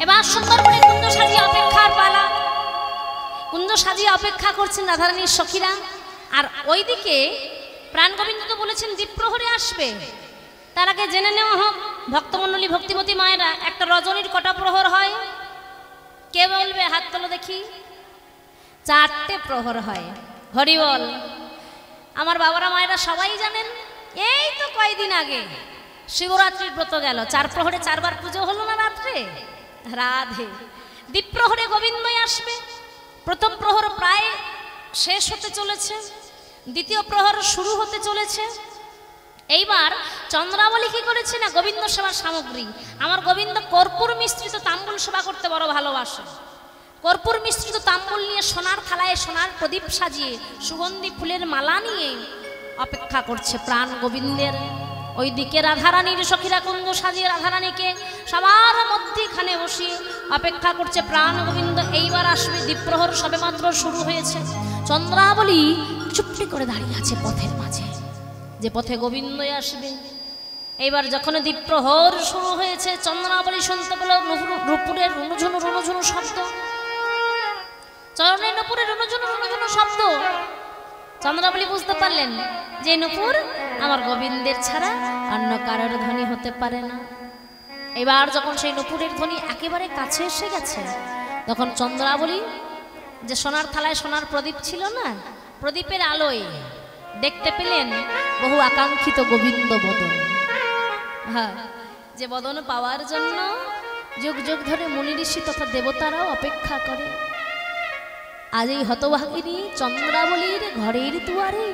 এবার সুন্দর করে কুঞ্জ সাজিয়ে অপেক্ষার পালা। কুঞ্জ সাজিয়ে অপেক্ষা করছেন রাধারানীর সখীরা। আর ওইদিকে প্রাণ গোবিন্দ তো বলেছেন দ্বীপ্রহরে আসবে, তার আগে জেনে নেওয়া হোক ভক্তমণ্ডলী ভক্তিমতী মায়েরা একটা রজনীর কটা প্রহর হয়? কে বলবে? হাত তোলো দেখি। 4টে প্রহর হয়। হরি বল। আমার বাবারা মায়েরা সবাই জানেন। এই তো কয়েকদিন আগে শিবরাত্রির ব্রত গেল, 4 প্রহরে 4 বার পুজো হলো না রাত্রে? রাধে। দ্বীপ্রহরে গোবিন্দই আসবে। প্রথম প্রহর প্রায় শেষ হতে চলেছে, দ্বিতীয় প্রহর শুরু হতে চলেছে। এইবার চন্দ্রাবলী কি করেছে না, গোবিন্দ সেবার সামগ্রী। আমার গোবিন্দ কর্পূর মিশ্রিত তাম্বুল সেবা করতে বড় ভালোবাসে। কর্পূর মিশ্রিত তাম্বুল নিয়ে সোনার থালায় সোনার প্রদীপ সাজিয়ে সুগন্ধি ফুলের মালা নিয়ে অপেক্ষা করছে প্রাণ গোবিন্দের। ওইদিকে রাধারানীর সখীরা কুঞ্জ সাজিয়ে রাধারানীকে সবার মধ্যেখানে বসিয়ে অপেক্ষা করছে প্রাণ গোবিন্দ এইবার আসবে। দ্বীপ্রহর সবেমাত্র শুরু হয়েছে। চন্দ্রাবলী চুপটি করে দাঁড়িয়ে আছে পথের মাঝে, যে পথে গোবিন্দই আসবে। এইবার যখন দ্বীপ্রহর শুরু হয়েছে, চন্দ্রাবলী শুনতে পেল নুপুরের রুনুঝুনু রুনুঝুনু শব্দ, চরণের নুপুরের রুনুঝুনু রুনুঝুনু শব্দ। চন্দ্রাবলী বুঝতে পারলেন যে নুপুর আমার গোবিন্দের ছাড়া অন্য কারোর ধ্বনি হতে পারে না। এবার যখন সেই নুপুরের ধ্বনি একেবারে কাছে এসে গেছে, তখন চন্দ্রাবলী যে সোনার থালায় সোনার প্রদীপ ছিল না, প্রদীপের আলোয় দেখতে পেলেন বহু আকাঙ্ক্ষিত গোবিন্দ বদন। হ্যাঁ, যে বদন পাওয়ার জন্য যুগ যুগ ধরে মুনি ঋষি তথা দেবতারাও অপেক্ষা করে। আজ এই হতভাগিনী চন্দ্রাবলীর ঘরের দুয়ারে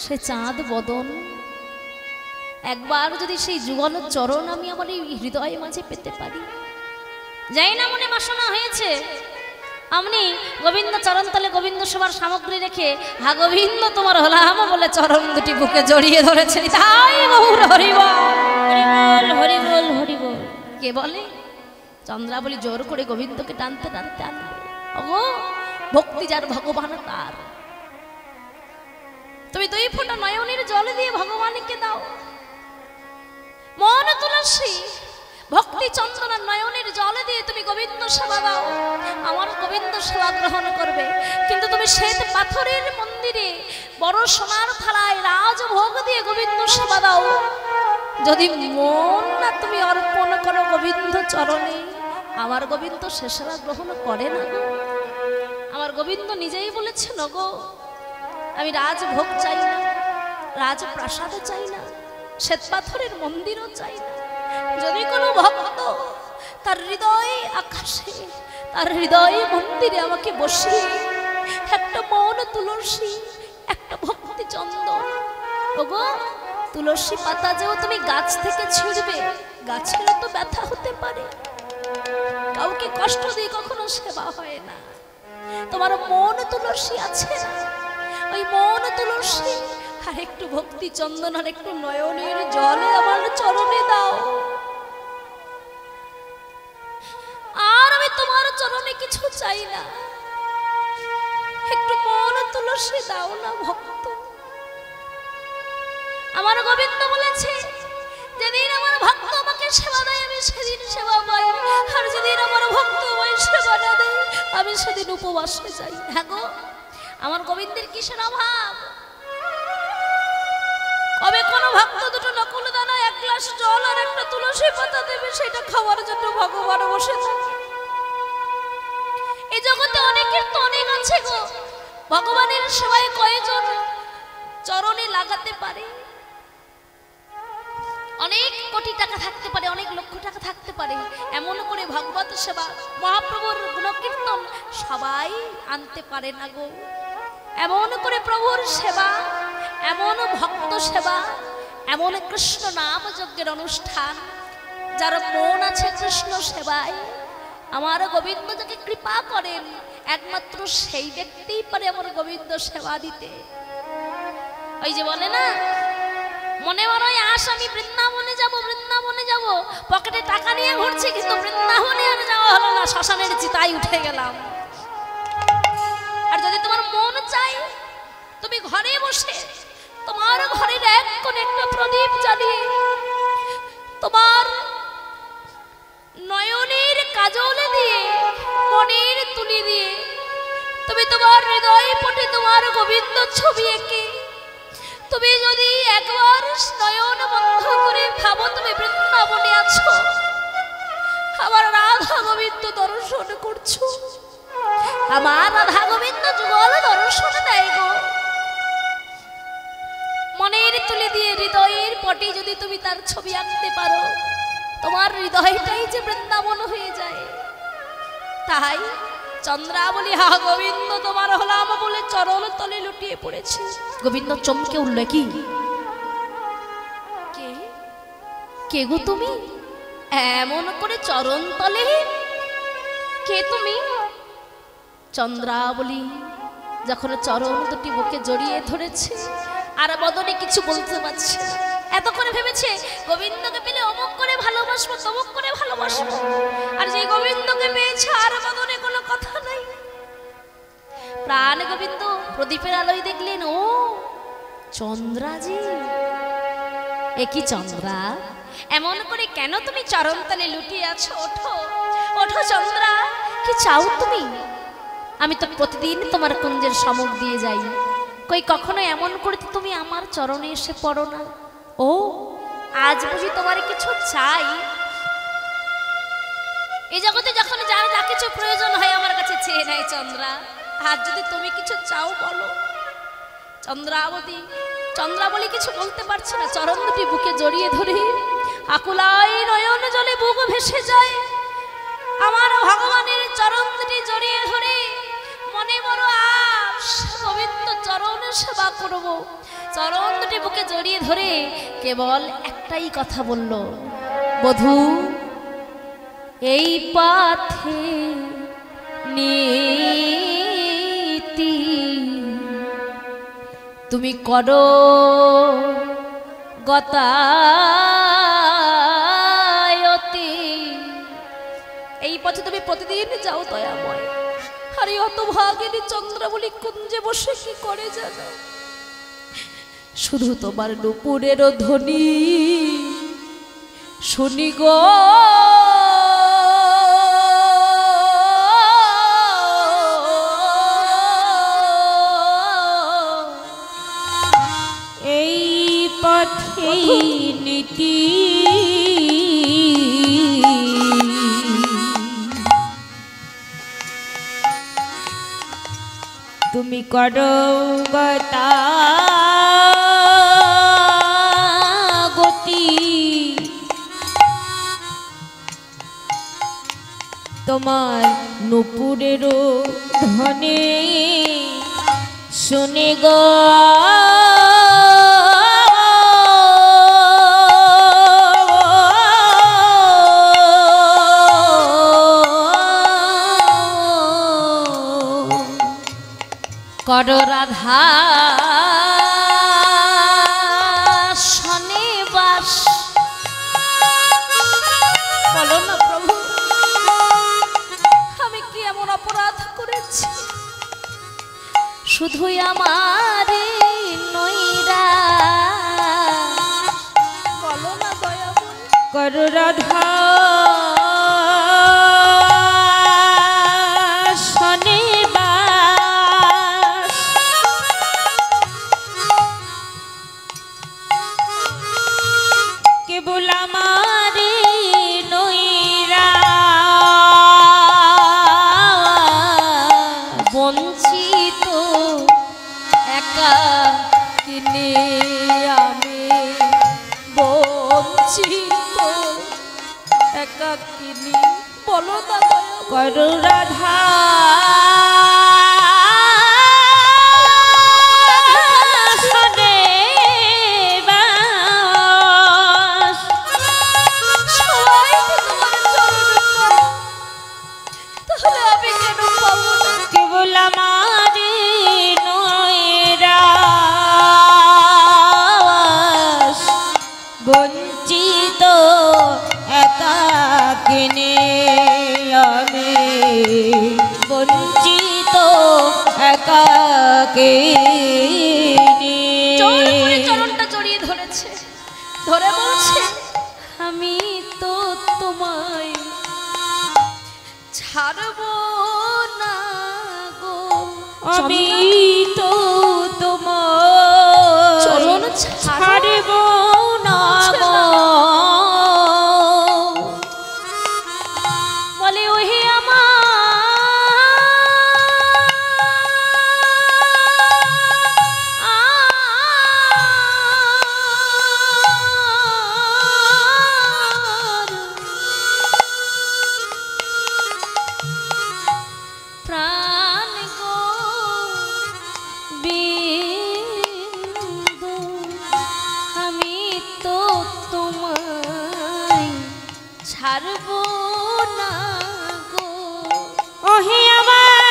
সে চাঁদ বদন। একবার যদি সেই যুগল চরণ আমি আমার এই হৃদয় মাঝে পেতে পারি। যাই না মনে বাসনা হয়েছে, আপনি গোবিন্দ চরণ তলে গোবিন্দ সবার সামগ্রী রেখে হা গোবিন্দ তোমার হলাম বলে চরণ দুটি বুকে জড়িয়ে ধরেছেন। তাই বহুর হরিবল হরিবল হরিবল হরিবল। কে বলে? চন্দ্রাবলী জোর করে গোবিন্দকে টানতে টানতে আনবে। ওগো ভক্তি যার ভগবান তার। তুমি 2 ফোঁটা নয়নের জল দিয়ে ভগবানকে দাও। মন তুলসী ভক্তি চন্দনা নয়নের জল দিয়ে তুমি গোবিন্দ সেবা দাও, আমার গোবিন্দ সেবা গ্রহণ করবে। কিন্তু তুমি শ্বেত পাথরের মন্দিরে বড় সোনার থালায় রাজভোগ দিয়ে গোবিন্দ সেবা দাও। যদি মন না তুমি অর্পণ করো গোবিন্দ চরণে, আমার গোবিন্দ সে সেবা গ্রহণ করে না। আমার গোবিন্দ নিজেই বলেছেন, গো আমি রাজভোগ চাই না, রাজপ্রাসাদও চাই না, শ্বেত পাথরের মন্দিরও চাই না। যদি কোনো ভক্ত তার হৃদয় আকাশে, তার হৃদয় মন্দিরে আমাকে বসিয়ে একটা মন তুলসী, একটা ভক্তি চন্দন, ওগো তুলসী পাতা যেও তুমি গাছ থেকে ছিঁড়বে, গাছেরও তো ব্যথা হতে পারে, কাউকে কষ্ট দিয়ে কখনো সেবা হয় না। তোমার মন তুলসী আছে না, ওই মন তুলসী আর একটু ভক্তি চন্দন আর একটু নয়নের জলে আমার চরণে দাও। আর আমি তোমার চরণে কিছু চাই না, একটু মন তুলসী দাও না ভক্ত। আমার গোবিন্দ বলেছে, যেদিন আমার ভক্ত আমাকে সেবা দেয় আমি সেদিন সেবা পাই, আর যেদিন আমার ভক্ত আমায় সেবা না দেয় আমি সেদিন উপবাসে যাই। হ্যাঁ গো, আমার গোবিন্দের কিসের অভাব? কবে কোনো ভক্ত দুটো নকুল দানা, 1 গ্লাস জল আর একটা তুলসী পাতা দেবে, সেটা খাওয়ার জন্য ভগবান বসে থাকে। এই জগতে অনেকের তো অনেক আছে গো, ভগবানের সেবায় কয়জন চরণে লাগাতে পারে? অনেক কোটি টাকা থাকতে পারে, অনেক লক্ষ টাকা থাকতে পারে, এমন করে ভগবত সেবা মহাপ্রভুর গুণকীর্তন সবাই আনতে পারে না গো। এমন করে প্রভুর সেবা, এমন ভক্ত সেবা, এমন কৃষ্ণ নাম যজ্ঞের অনুষ্ঠান, যার মন আছে কৃষ্ণ সেবায়, আমার গোবিন্দ যাকে কৃপা করেন একমাত্র সেই ব্যক্তিই পারে আমার গোবিন্দ সেবা দিতে। ওই যে বলে না, মনে বড়ই আশ আমি বৃন্দাবনে যাব, বৃন্দাবনে যাব, পকেটে টাকা নিয়ে ঘুরছি, কিন্তু বৃন্দাবনে আর যাওয়া হলো না, শ্মশানের চিতায় উঠে গেলাম। আর যদি তোমার মন চাই, তুমি ঘরে বসে তোমার ঘরের এক কোণে একটা প্রদীপ জ্বালিয়ে তোমার নয়নের কাজলে তুমি তোমার হৃদয় পটে তোমার গোবিন্দ ছবি এঁকে তুমি যদি একবার নয়ন বন্ধ করে ভাবো তুমি বৃন্দাবনে আছো, আমার রাধা গোবিন্দ দর্শন করছো, আমার রাধা গোবিন্দ যুগল দর্শন দেয় গো। মনের তুলে দিয়ে হৃদয়ের পটে যদি তুমি তার ছবি আঁকতে পারো, তোমার হৃদয়টাই যে বৃন্দাবন হয়ে যায়। তাই চন্দ্রাবলী হা গোবিন্দ তোমার হলাম বলে চরণ তলে লুটিয়ে পড়েছে। গোবিন্দ চমকে উঠল, কি কে কে গো তুমি, এমন করে চরণ তলে, কে তুমি? চন্দ্রাবলী যখন চরণ দুটি বুকে জড়িয়ে ধরেছে আর বদনে কিছু বলতে পারছে না। এতক্ষণ ভেবেছে গোবিন্দকে পেলে অমুক করে ভালোবাসবো, তমুক করে ভালোবাসবো, আর যে গোবিন্দকে পেয়েছে আর বদনে কোনো কথা নাই। প্রাণ গোবিন্দ প্রদীপের আলোয় দেখলেন, ও চন্দ্রাজি, এ কি চন্দ্রা, এমন করে কেন তুমি চরণতলে লুটিয়ে আছো? ওঠো ওঠো চন্দ্রা, কি চাও তুমি? আমি তো প্রতিদিন তোমার কুঞ্জের সমুখ দিয়ে যাই, কই কখনো এমন করে তুমি আমার চরণে এসে পড়ো না। ও আজ বুঝি তোমার কিছু চাই? এই জগতে যখন যার যা কিছু প্রয়োজন হয় আমার কাছে চেয়ে নেয় চন্দ্রা, আজ যদি তুমি কিছু চাও বলো। চন্দ্রাবলী কিছু বলতে পারছে না, চরণ দুটি বুকে জড়িয়ে ধরে আকুলাই নয়ন জলে বুক ভেসে যায়। আমার ভগবানের চরণ দুটি জড়িয়ে ধরে মনে বড় আশ, গোবিন্দ চরণে সেবা করব। চরণ দুটি বুকে জড়িয়ে ধরে কেবল একটাই কথা বলল, বধূ এই পথে নীতি তুমি করো গতায়তি, এই পথে তুমি প্রতিদিন যাও দয়াময়। আর এই হতভাগিনী চন্দ্রাবলী কুঞ্জে বসে কি করে জানো? শুধু তোমার নুপুরের ধ্বনি শুনি গো, এই পথে নীতি তুমি করো গতি, তোমার নুপুরের ধ্বনি শুনে গো কর রাধা শনিবাস। বলো না প্রভু, আমি কি এমন অপরাধ করেছি? শুধুই আমার নইরা, বলো না দয়াময়। কর রাধা কেবল আমারে নইরা, বঞ্চিত একা কিনে আমি, বঞ্চিত একা কিনি, বলো না কর রাধা কেবল আমারে নয়রা, বঞ্চিত একা কিনে আমি, বঞ্চিত একা কিনে। চরণটা জড়িয়ে ধরেছে, ধরে বলছে, আমি তো তোমায় ছাড়ব না গো। আমি তো তোমার চরণ ছাড়ব না গো। বলে ওহে ছাড়বো না গো। ওহে আমার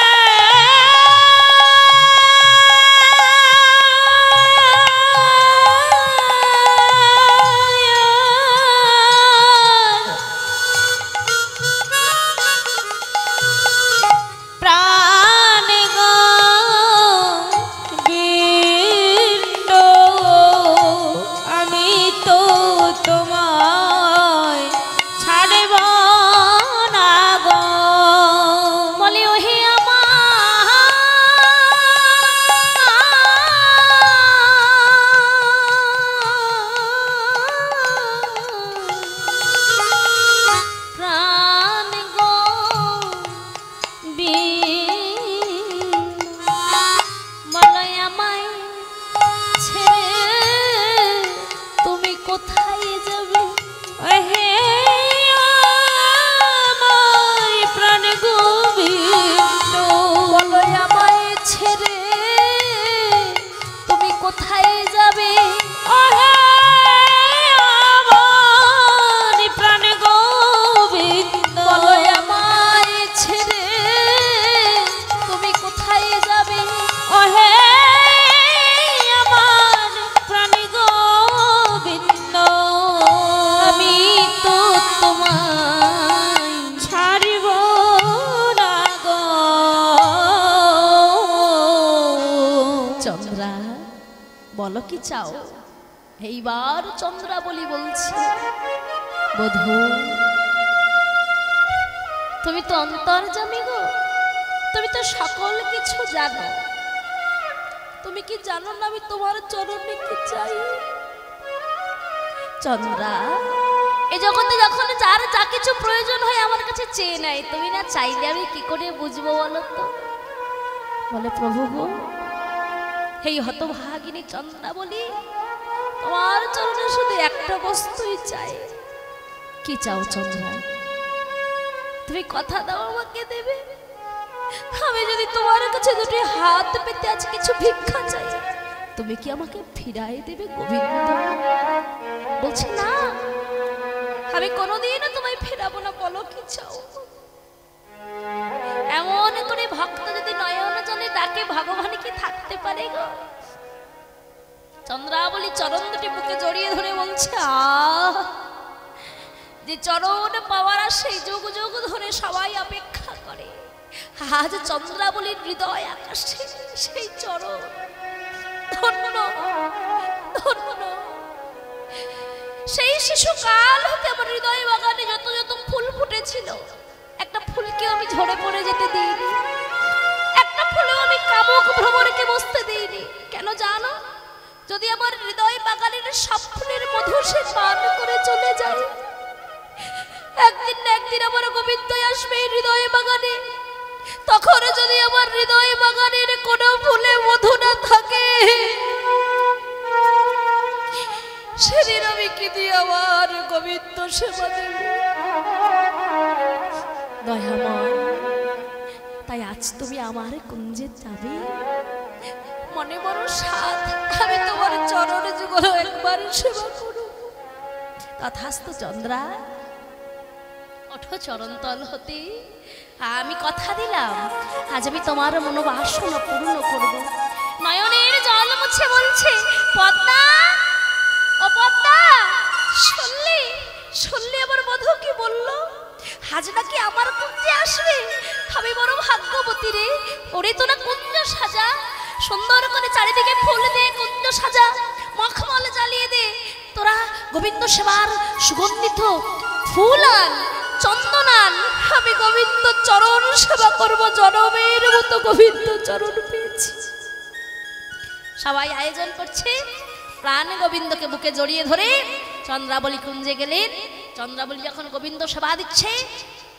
প্রাণ গো বিন্দ আমি তো তোমায় ছাড়ব না গো। বলে ওহে প্রাণ গো বলে আমায় ছেড়ে তুমি কোথায় যাবে? ওহে আমার প্রাণ গোবিন্দ বলো আমায় ছেড়ে তুমি কোথায় যাবে? ওহে আমার প্রাণ গোবিন্দ বলো আমায় ছেড়ে তুমি কোথায় যাবে? ওহে আমার প্রাণ গোবিন্দ আমি তো তোমায় ছাড়ব না গো। চন্দ্রা বলো কি চাও? এইবার চন্দ্রা বলি বলছে, বধূ তুমি তো অন্তর্যামী গো, তুমি তো সকল কিছু জানো। তুমি কি জানো না আমি তোমার চরণে কি চাই? চন্দ্রা এই জগতে যখন যার যা কিছু প্রয়োজন হয় আমার কাছে চেয়ে নেয়, তুমি না চাইলে আমি কি করে বুঝবো বলো তো? বলে প্রভু গো, এই হতভাগিনী চন্দ্রা বলি তোমার চরণে শুধু একটা বস্তুই চাই। কি চাও চন্দ্রা? তুমি কথা দাও আমাকে দেবে। আমি যদি তোমার কাছে দুটি হাত পেতে আজ কিছু ভিক্ষা চাই, তুমি কি আমাকে ফিরাই দেবে গোবিন্দ? বলছে না, আমি কোনোদিনও তোমায় ফেরাবো না। বলো কি চাও? এমন করে ভক্ত যদি নয়ন জলে ডাকে ভগবান কি থাকতে পারে গো? চন্দ্রাবলী চরণ দুটি বুকে জড়িয়ে ধরে বলছে, যে চরণ পাওয়ার সেই যুগ যুগ ধরে সবাই অপেক্ষা করে। আজ চন্দ্রাবলীর হৃদয় আকাশে সেই চরণ। ধন্য ধন্য সেই শিশুকাল হতে আমার হৃদয় বাগানে যত যত ফুল ফুটেছিল, একটা ফুলকে আমি ঝরে পড়ে যেতে দিইনি, একটা ফুলেও আমি কামক ভ্রমরকে বসতে দিইনি। কেন জানো? যদি আমার হৃদয় বাগানের সব ফুলের মধু সে পান করে চলে যায়, একদিন না একদিন আমার গোবিন্দ আসবে এই হৃদয় বাগানে। তখন যদি আমার হৃদয় বাগানের কোনো ফুলে মধু না থাকে, সেদিন আমি কি দিয়ে আমার গোবিন্দ সেবা দেব? দয়াময়, তাই আজ তুমি আমার কুঞ্জে যাবে, মনে বড় সাধ, আমি তোমার চরণ যুগল একবার সেবা করব। তথাস্তু চন্দ্রা, ওঠো চরণতল হতে। আমি কথা দিলাম আজ আমি তোমার মনোবাসনা পূর্ণ করব। নয়নের জল মুছে বলছে, পদ্মা ও পদ্মা, শুনলি শুনলি আমার বধূ কি বললো? আজ নাকি আমার কুঞ্জে আসবে। আমি বড় ভাগ্যবতী রে। ওরে তোরা কুঞ্জ সাজা, সুন্দর করে চারিদিকে ফুল দিয়ে কুঞ্জ সাজা, মখমল জ্বালিয়ে দে। তোরা গোবিন্দ সেবার সুগন্ধিত ফুল আন, চন্দনান, আমি গোবিন্দ চরণ সেবা করব, জনমের মতো গোবিন্দ চরণ পেয়েছি। সবাই আয়োজন করছে, প্রাণ গোবিন্দকে বুকে জড়িয়ে ধরে চন্দ্রাবলী কুঞ্জে গেলেন। চন্দ্রাবলী যখন গোবিন্দ সেবা দিচ্ছে,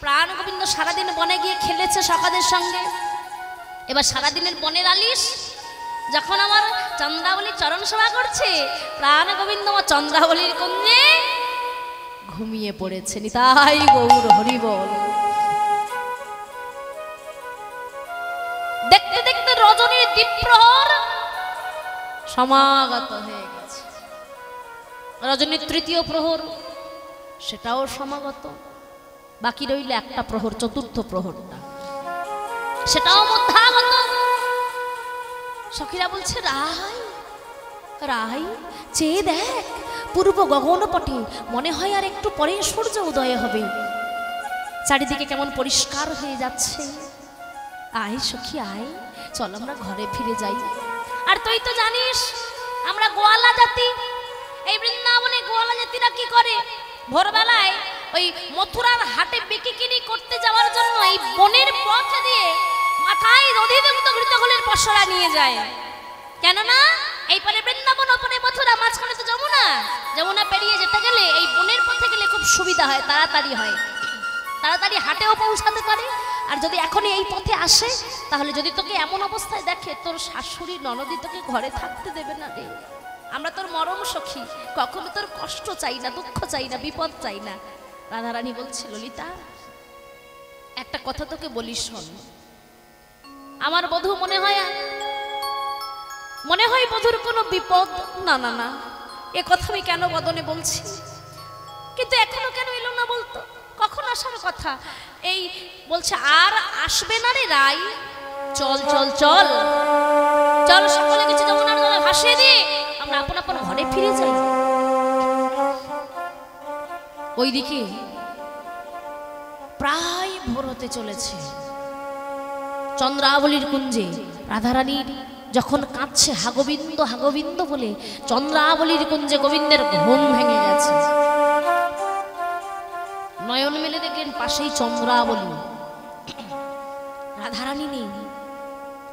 প্রাণ গোবিন্দ সারাদিন বনে গিয়ে খেলেছে সখাদের সঙ্গে। এবার সারাদিনের বনের আলিশ যখন আমার চন্দ্রাবলী চরণ সেবা করছে, প্রাণ গোবিন্দ আমার চন্দ্রাবলীর কুঞ্জে ঘুমিয়ে পড়েছে। নিতাই গৌর হরি বল। দেখতে দেখতে রজনীর দ্বীপ্রহর সমাগত হয়ে গেছে। রজনীর তৃতীয় প্রহর সেটাও সমাগত, বাকি রইল একটা প্রহর, চতুর্থ প্রহরটা, সেটাও মধ্যাগত। সখীরা বলছে, রাই রাই চেয়ে দেখ, পূর্ব গগনপটে মনে হয় আর একটু পরে সূর্য উদয় হবে, চারিদিকে কেমন পরিষ্কার হয়ে যাচ্ছে। আয় সখী আয়, চল আমরা ঘরে ফিরে যাই। আর তুই তো জানিস আমরা গোয়ালা জাতি, এই বৃন্দাবনে গোয়ালা জাতিরা কি করে, ভোরবেলায় ওই মথুরার হাটে বিক্রি করতে যাওয়ার জন্য এই বনের পথ দিয়ে মাথায় দধিদগ্ধ ঘৃতঘোলের পসরা নিয়ে যায়। কেননা এই পারে বৃন্দাবন, ওপারে মথুরা, মাঝখানে তো যমুনা। যমুনা পেরিয়ে যেতে গেলে এই বনের পথে গেলে খুব সুবিধা হয়, তাড়াতাড়ি হয়, তাড়াতাড়ি হাটেও পৌঁছাতে পারে। আর যদি এখনই এই পথে আসে, তাহলে যদি তোকে এমন অবস্থায় দেখে, তোর শাশুড়ি ননদি তোকে ঘরে থাকতে দেবে না রে। আমরা তোর মরম সখী, কখনো তোর কষ্ট চাই না, দুঃখ চাই না, বিপদ চাই না। রাধারানী বলছে, ললিতা একটা কথা তোকে বলি শোন। আমার বধূ মনে হয় বধূর কোনো বিপদ। না না না, এ কথা আমি কেন বদনে বলছি, কিন্তু এখনো কেন এলো না বলতো, কখন আসার কথা? এই বলছে আর আসবে না রে রাই, চল চল চল চল, সকলে কিছু যমুনার জলে ভাসিয়ে দিয়ে আমরা আপন আপন ঘরে ফিরে যাই। ওইদিকে প্রায় ভোর হতে চলেছে। চন্দ্রাবলীর কুঞ্জে রাধারানীর যখন কাঁদছে হাগোবিন্দ হাগোবিন্দ বলে, চন্দ্রাবলীর কুঞ্জে গোবিন্দের ঘুম ভেঙে গেছে। নয়ন মেলে দেখলেন পাশেই চন্দ্রাবলী, রাধারানী নেই।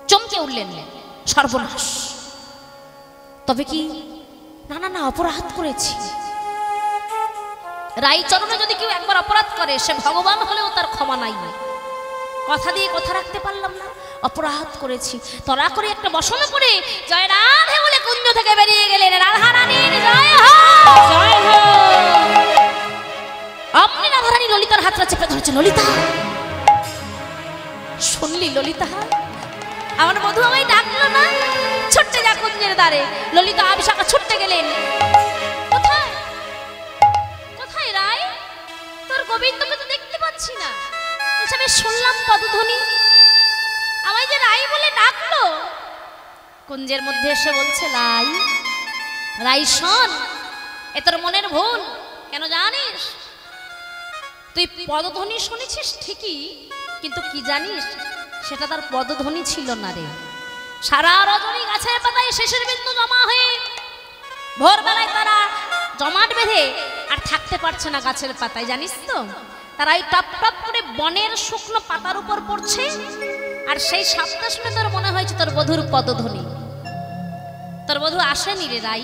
চমকে উঠলেন, সর্বনাশ। তবে কি, না না না, অপরাধ করেছি। রাইচরণে যদি কেউ একবার অপরাধ করে, সে ভগবান হলেও তার ক্ষমা নাই। কথা দিয়ে কথা রাখতে পারলাম না, অপরাধ করেছি। তরা করে একটা বসনে পড়ে জয় রাধে বলে কুঞ্জ থেকে বেরিয়ে গেলেন। রাধারানীর জয় হোক, জয় হোক। অমনি রাধারানী ললিতার হাতটা চেপে ধরেছে। ললিতা, শুনলি ললিতা, আমার বধূ আমায় ডাকলো না, ছুটতে যা কুঞ্জের দ্বারে। ললিতা বিশাখা ছুটতে গেলেন। কোথায় কোথায় রায়, তোর গোবিন্দকে তো দেখতে পাচ্ছি না। আমি শুনলাম পদধ্বনি, আমায় যে রাই বলে ডাকলো। কুঞ্জের মধ্যে এসে বলছে, লাই রাই শোন, এ তোর মনের ভুল। কেন জানিস, তুই পদধ্বনি শুনেছিস ঠিকই, কিন্তু কি জানিস, সেটা তার পদধ্বনি ছিল না রে। সারা রজনী গাছের পাতায় শেষের বিন্দু জমা হয়ে ভোরবেলায় তারা জমাট বেঁধে আর থাকতে পারছে না গাছের পাতায়, জানিস তো। তারা এই টপ টপ করে বনের শুকনো পাতার উপর পড়ছে, আর সেই শব্দ শুনে তোর মনে হয়েছে তোর বধূর পদধ্বনি। তোর বধূ আসেনি রে রাই,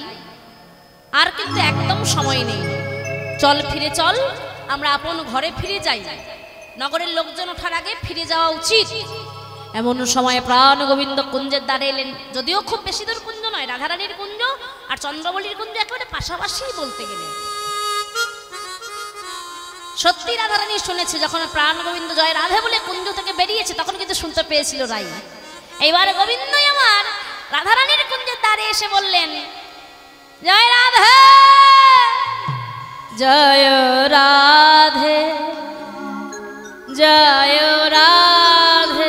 আর কিন্তু একদম সময় নেই। চল ফিরে চল, আমরা আপন ঘরে ফিরে যাই। নগরের লোকজন ওঠার আগে ফিরে যাওয়া উচিত। এমন সময় প্রাণ গোবিন্দ কুঞ্জের দ্বারে এলেন। যদিও খুব বেশি দূর কুঞ্জ নয়, রাধারানীর কুঞ্জ আর চন্দ্রাবলীর কুঞ্জ একেবারে পাশাপাশি বলতে গেলে। সত্যি রাধারানী শুনেছে, যখন প্রাণ গোবিন্দ জয় রাধে বলে কুঞ্জ থেকে বেরিয়েছে, তখন কিন্তু শুনতে পেয়েছিল রাই। এইবার গোবিন্দই আমার রাধারানীর কুঞ্জের দ্বারে এসে বললেন, জয় রাধে জয় রাধে জয় রাধে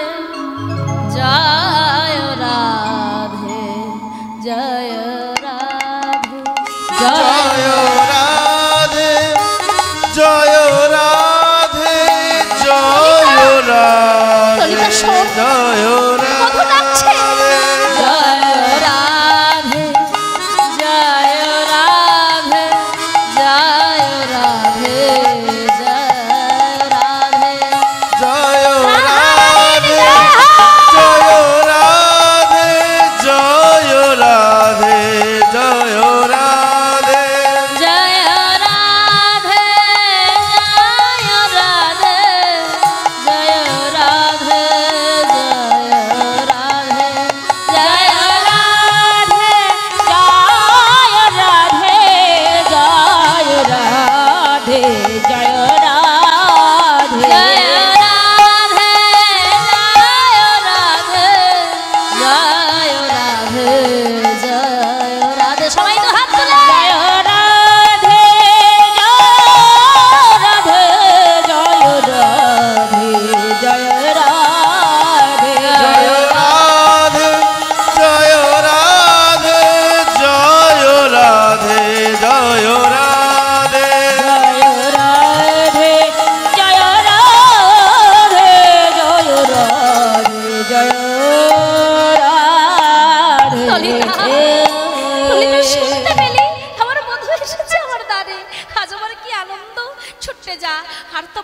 জয় রাধে জয় রাধে জয় রাধে জয় রাধে জয় রাধে জয়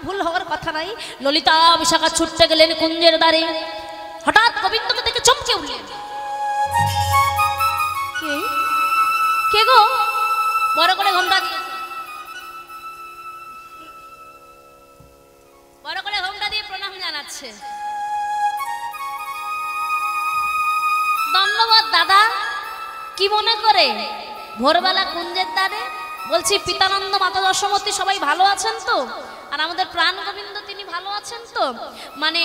ভুল হওয়ার কথা নাই। ললিতা বিশাখা ছুটতে গেলেন কুঞ্জের দ্বারে। হঠাৎ গোবিন্দকে দেখে চমকে উঠলেন। কে কে গো? বড় করে ঘোমটা দিয়েছে, বড় করে ঘোমটা দিয়ে প্রণাম জানাচ্ছে। ধন্যবাদ দাদা। কি মনে করে? ভোরবেলা কুঞ্জের দ্বারে বলছি পিতানন্দ মাতা দশমতী সবাই ভালো আছেন তো? আর আমাদের প্রাণ গোবিন্দ তিনি ভালো আছেন তো? মানে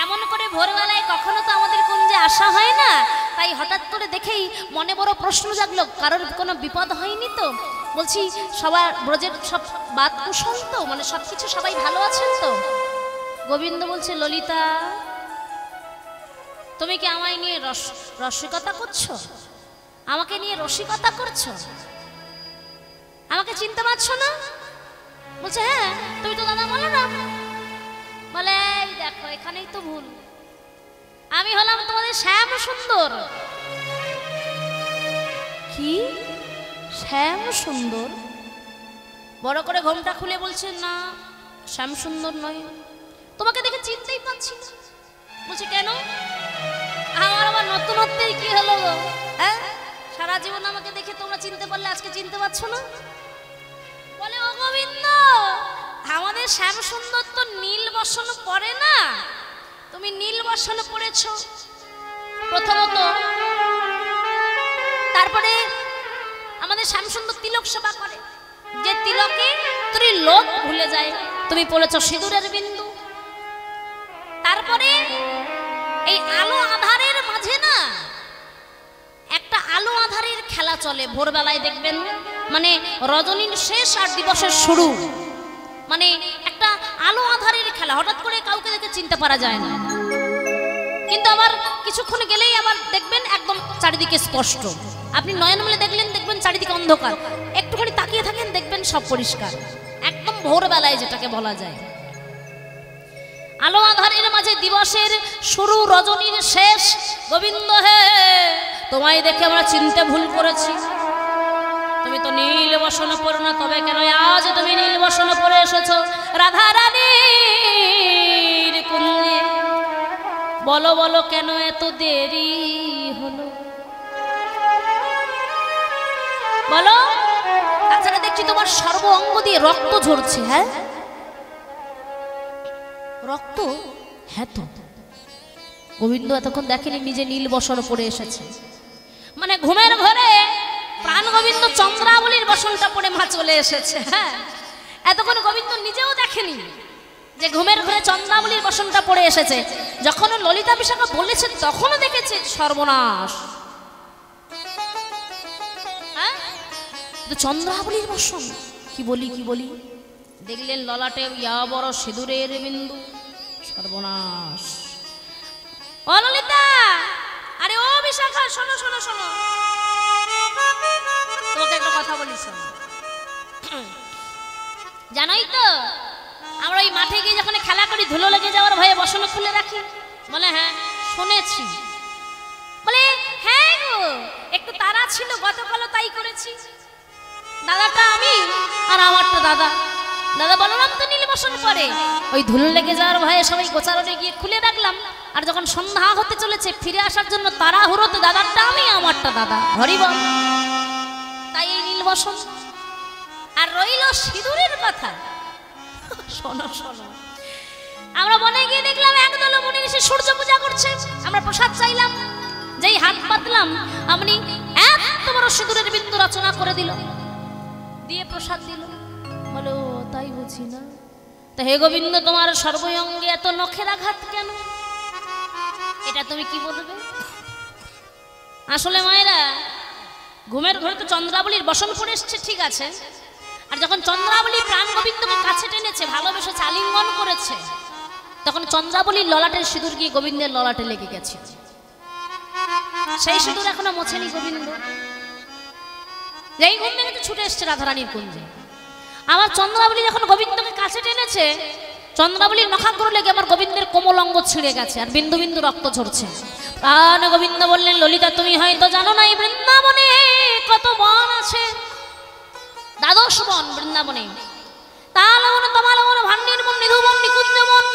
এমন করে ভোরবেলায় কখনো তো আমাদের কুঞ্জে আসা হয় না, তাই হঠাৎ করে দেখেই মনে বড় প্রশ্ন জাগলো, কারোর কোনো বিপদ হয়নি তো? বলছি সবার ব্রজের সব বাদ কুশল তো, মানে সবকিছু সবাই ভালো আছেন তো? গোবিন্দ বলছে, ললিতা তুমি কি আমায় নিয়ে রসিকতা করছো? আমাকে নিয়ে রসিকতা করছো? আমাকে চিনতে পারছো না? বলছে হ্যাঁ, তুমি তো দাদা বলো না। বলে এই দেখো এখানেই তো ভুল, আমি হলাম তোমাদের শ্যাম সুন্দর। কি শ্যাম সুন্দর? বড় করে ঘোমটা খুলে বলছে না, শ্যাম সুন্দর নয়, তোমাকে দেখে চিনতেই পাচ্ছি না। বলছে কেন? আমার নতুনত্বেই কি হলো গো? হ্যাঁ, সারা জীবন আমাকে দেখে তোমরা চিনতে পারলে, আজকে চিনতে পারছো না? বলে ও গোবিন্দ, আমাদের শ্যাম সুন্দর তো নীল বসন পরে না, তুমি নীল বসন পড়েছো প্রথমত। তারপরে আমাদের শ্যাম সুন্দর তিলক সেবা করে, যে তিলকে তুমি লোক ভুলে যায়, তুমি পড়েছো সিঁদুরের বিন্দু। তারপরে এই আলো আধারের মাঝে না একটা আলো আধারের খেলা চলে ভোরবেলায়, দেখবেন মানে রজনীর শেষ আর দিবসের শুরু, মানে একটা আলো আধারের খেলা। হঠাৎ করে কাউকে দেখে চিনতে পারা যায় না, কিন্তু আবার কিছুক্ষণ গেলেই আবার দেখবেন একদম চারিদিকে স্পষ্ট। আপনি নয়ন মেলে দেখলেন, দেখবেন চারিদিকে অন্ধকার, একটুখানি তাকিয়ে থাকেন দেখবেন সব পরিষ্কার, একদম ভোরবেলায় যেটাকে বলা যায়। আলো আধারের মাঝে দিবসের শুরু, রজনীর শেষ। গোবিন্দ হে, তোমায় দেখে আমরা চিনতে ভুল করেছি। তুমি তো নীল বসন পড়ো না, তবে কেন আজ তুমি নীল বসন পরে এসেছো রাধা রানীর কুঞ্জে? বলো বলো কেন এত দেরি হলো, বলো। তাছাড়া দেখছি তোমার সর্ব অঙ্গ দিয়ে রক্ত ঝরছে। হ্যাঁ রক্ত? হ্যাঁ তো। গোবিন্দ এতক্ষণ দেখেনি নিজে নীল বসন পরে এসেছে, মানে ঘুমের ঘরে প্রাণ গোবিন্দ চন্দ্রাবলীর বসনটা পরে মা চলে এসেছে। হ্যাঁ, এতক্ষণ গোবিন্দ নিজেও দেখেনি যে ঘুমের ঘরে চন্দ্রাবলীর বসনটা পরে এসেছে। যখন ললিতা বিশাখা বলেছে তখনও দেখেছে সর্বনাশ। হ্যাঁ, চন্দ্রাবলীর বসন। কি বলি কি বলি, দেখলেন ললাটে ইয়া বড় সিঁদুরের বিন্দু। সর্বনাশ। ও ললিতা, আরে ও বিশাখা, শোনো শোনো শোনো, তোমাকে একটা কথা বলি শোনো। জানোই তো আমরা ওই মাঠে গিয়ে যখন খেলা করি ধুলো লেগে যাওয়ার ভয়ে বসন খুলে রাখি। বলে হ্যাঁ শুনেছি। বলে হ্যাঁ গো, একটু তাড়া ছিল গতকালও তাই করেছি। দাদাটা আমি আর আমারটা দাদা। দাদা বললাম তো নীল বসন পরে, ওই ধুলো লেগে যাওয়ার ভয়ে সবাই গোচারণে গিয়ে খুলে রাখলাম। আর যখন সন্ধ্যা হতে চলেছে ফিরে আসার জন্য তাড়াহুড়োতে দাদারটা আমি আমারটা দাদা। হরি বল। তাই এই নীল বসন। আর রইল সিঁদুরের কথা। শোনো শোনো, আমরা বনে গিয়ে দেখলাম একদল মুনি ঋষি সূর্য পূজা করছে। আমরা প্রসাদ চাইলাম, যেই হাত পাতলাম আপনি এত বড় সিঁদুরের বিন্দু রচনা করে দিল, দিয়ে প্রসাদ দিল। বলো তাই বুঝি না, তা হে গোবিন্দ তোমার সর্বঙ্গে এত নখের আঘাত কেন? এটা তুমি কি বলবে? আসলে মায়েরা, ঘুমের ঘরে তো চন্দ্রাবলীর বসন পড়ে এসছে, ঠিক আছে। আর যখন চন্দ্রাবলী প্রাণ গোবিন্দকে কাছে টেনেছে, ভালোবেসে আলিঙ্গন করেছে, তখন চন্দ্রাবলীর ললাটের সিঁদুর গিয়ে গোবিন্দের ললাটে লেগে গেছে। সেই সিঁদুর এখনো মোছেনি গোবিন্দ। যেই ঘুম ভেঙে ছুটে এসছে রাধারানীর কুঞ্জে। আমার চন্দ্রাবলী যখন গোবিন্দকে কাছে টেনেছে, চন্দ্রাবলীর নখাগ্র লেগে আমার গোবিন্দের কোমল অঙ্গ ছিঁড়ে গেছে আর বিন্দু বিন্দু রক্ত ঝরছে। প্রাণ গোবিন্দ বললেন, ললিতা তুমি হয়তো জানো না, এই বৃন্দাবনে কত বন আছে, দ্বাদশ বন বৃন্দাবনে। তালমন তমালমন ভান্ডির মন নিধুমন নিকুঞ্জ মন,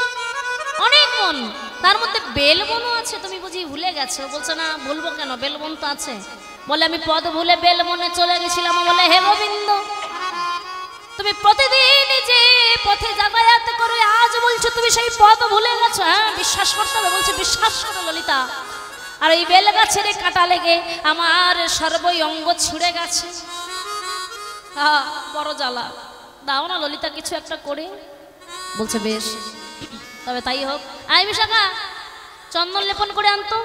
অনেক মন, তার মধ্যে বেলবনও আছে। তুমি বুঝি ভুলে গেছো? বলছো না ভুলবো কেন, বেলবন তো আছে। বলে আমি পদ ভুলে বেলবনে চলে গেছিলাম। বলে হে গোবিন্দ, তুমি প্রতিদিন যে পথে যাতায়াত করো, আজ বলছো তুমি সেই পথ ভুলে গেছো। হ্যাঁ, বিশ্বাস করতে হবে। বলছে বিশ্বাস করো ললিতা, আর ওই বেল গাছের কাটা লেগে আমার সর্বই অঙ্গ ছুঁড়ে গেছে। হ্যাঁ, বড় জ্বালা। দাও না ললিতা কিছু একটা করে। বলছে বেশ, তবে তাই হোক। আয় বিশাখা, চন্দন লেপন করে আনতো।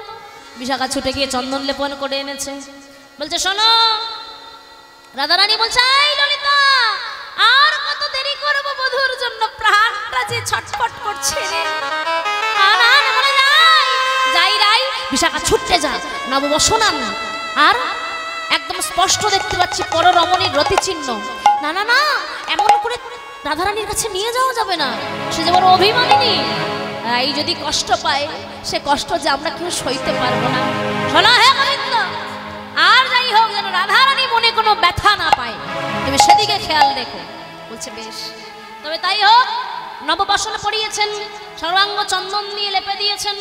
বিশাখা ছুটে গিয়ে চন্দন লেপন করে এনেছে। বলছে শোনো, রাধারানী বলছে আই ললিতা, আর কত দেরি করবো বধুর জন্য, প্রাণটা যে ছটফট করছে রে। যাই রাই, বিশাখা ছুটতে যা, নববর্ষ নাম। আর একদম স্পষ্ট দেখতে পাচ্ছি পররমণীর রতিচিহ্ন। না না না, এমন করে রাধারানীর কাছে নিয়ে যাওয়া যাবে না, সে যে বড় অভিমানিনী। এই যদি কষ্ট পায়, সে কষ্ট যে আমরা কেউ সইতে পারবো না। শোনা হে গোবিন্দ, আর যাই হোক যেন রাধারানী মনে কোনো ব্যথা না পায়, তুমি সেদিকে খেয়াল রেখো। বলছে বেশ, তবে তাই হোক। নববসনে পড়িয়েছেন, সর্বাঙ্গ চন্দন দিয়ে লেপে দিয়েছেন,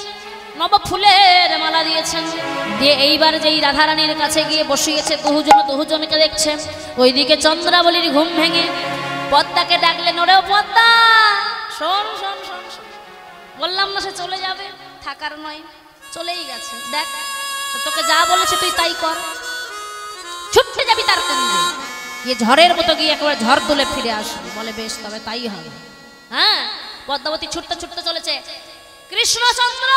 নব ফুলের মালা দিয়েছেন, দিয়ে এইবার যেই রাধারানীর কাছে গিয়ে বসিয়েছে, দুজনকে দেখছে। ওইদিকে চন্দ্রাবলীর ঘুম ভেঙে পদ্মাকে ডাকলেন, ওরেও পদ্মা, শোন শোন শোন শোন। বললাম না সে চলে যাবে, থাকার নয়, চলেই গেছে। দেখ, তোকে যা বলেছে তুই তাই কর, ছুটতে যাবি তার কুঞ্জে, গিয়ে ঝড়ের মতো গিয়ে একেবারে ঝড় তুলে ফিরে আসবি। বলে বেশ, তবে তাই হবে। হ্যাঁ, পদ্মাবতী ছুটতে ছুটতে চলেছে। কৃষ্ণচন্দ্র,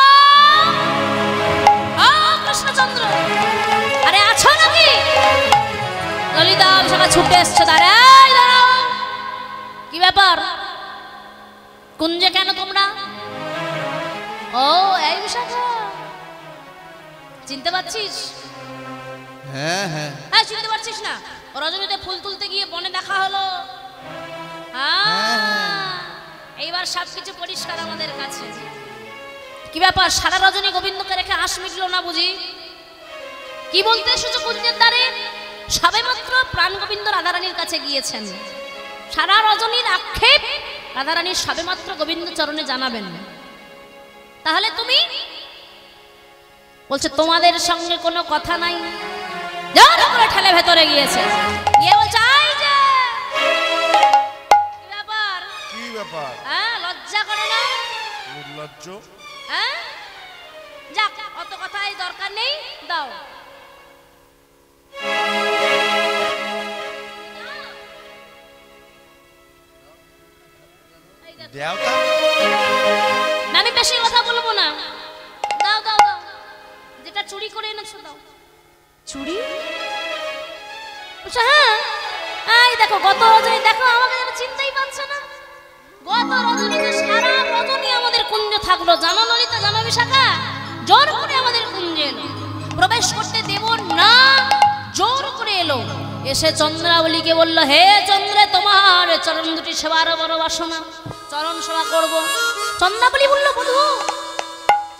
ও কৃষ্ণচন্দ্র, আরে আছো নাকি? ললিতা বিশাখা ছুটে এসছে। দাঁড়াই দাঁড়াও, কি ব্যাপার? কুঞ্জে কেন তোমরা? ও এই বিশাখা, চিনতে পারছিস? হ্যাঁ হ্যাঁ। হ্যাঁ, চিনতে পারছিস না? রজনীতে ফুল তুলতে গিয়ে বনে দেখা হলো। এইবার সবকিছু পরিষ্কার আমাদের কাছে। কি ব্যাপার, সারা রজনী গোবিন্দকে রেখে আশ মিটলো না বুঝি? কি বলতে এসেছো কুঞ্জের দ্বারে? সবে মাত্র প্রাণ গোবিন্দ রাধারানীর কাছে গিয়েছেন। সারা রজনীর আক্ষেপ রাধারানীর সবে মাত্র গোবিন্দ চরণে জানাবেন। তাহলে তুমি? বলছে তোমাদের সঙ্গে কোনো কথা নাই। জোর করে ঠেলে ভেতরে গিয়েছে, গিয়ে বলছে আই যে কি ব্যাপার? কি ব্যাপার? হ্যাঁ, লজ্জা করে না? নির্লজ্জ। হ্যাঁ, যাক, অত কথাই দরকার নেই, দাও। দেওতা, আমি বেশি কথা বলবো না, দাও দাও দাও, যেটা চুরি করে এনেছো দাও। চুরি? হ্যাঁ, এই দেখো গত রজনী, দেখো আমাকে যেন চিনতেই পারছে না। গত রজনীতে সারা রজনী আমাদের কুঞ্জে থাকলো, জানো ললিতা, জানো বিশাখা? জোর করে আমাদের কুঞ্জে এলো, প্রবেশ করতে দেব না, জোর করে এলো। এসে চন্দ্রাবলীকে বলল, হে চন্দ্রে, তোমার চরণ দুটি সেবার বড় বাসনা, চরণ সেবা করব। চন্দ্রাবলী বলল, বধূ,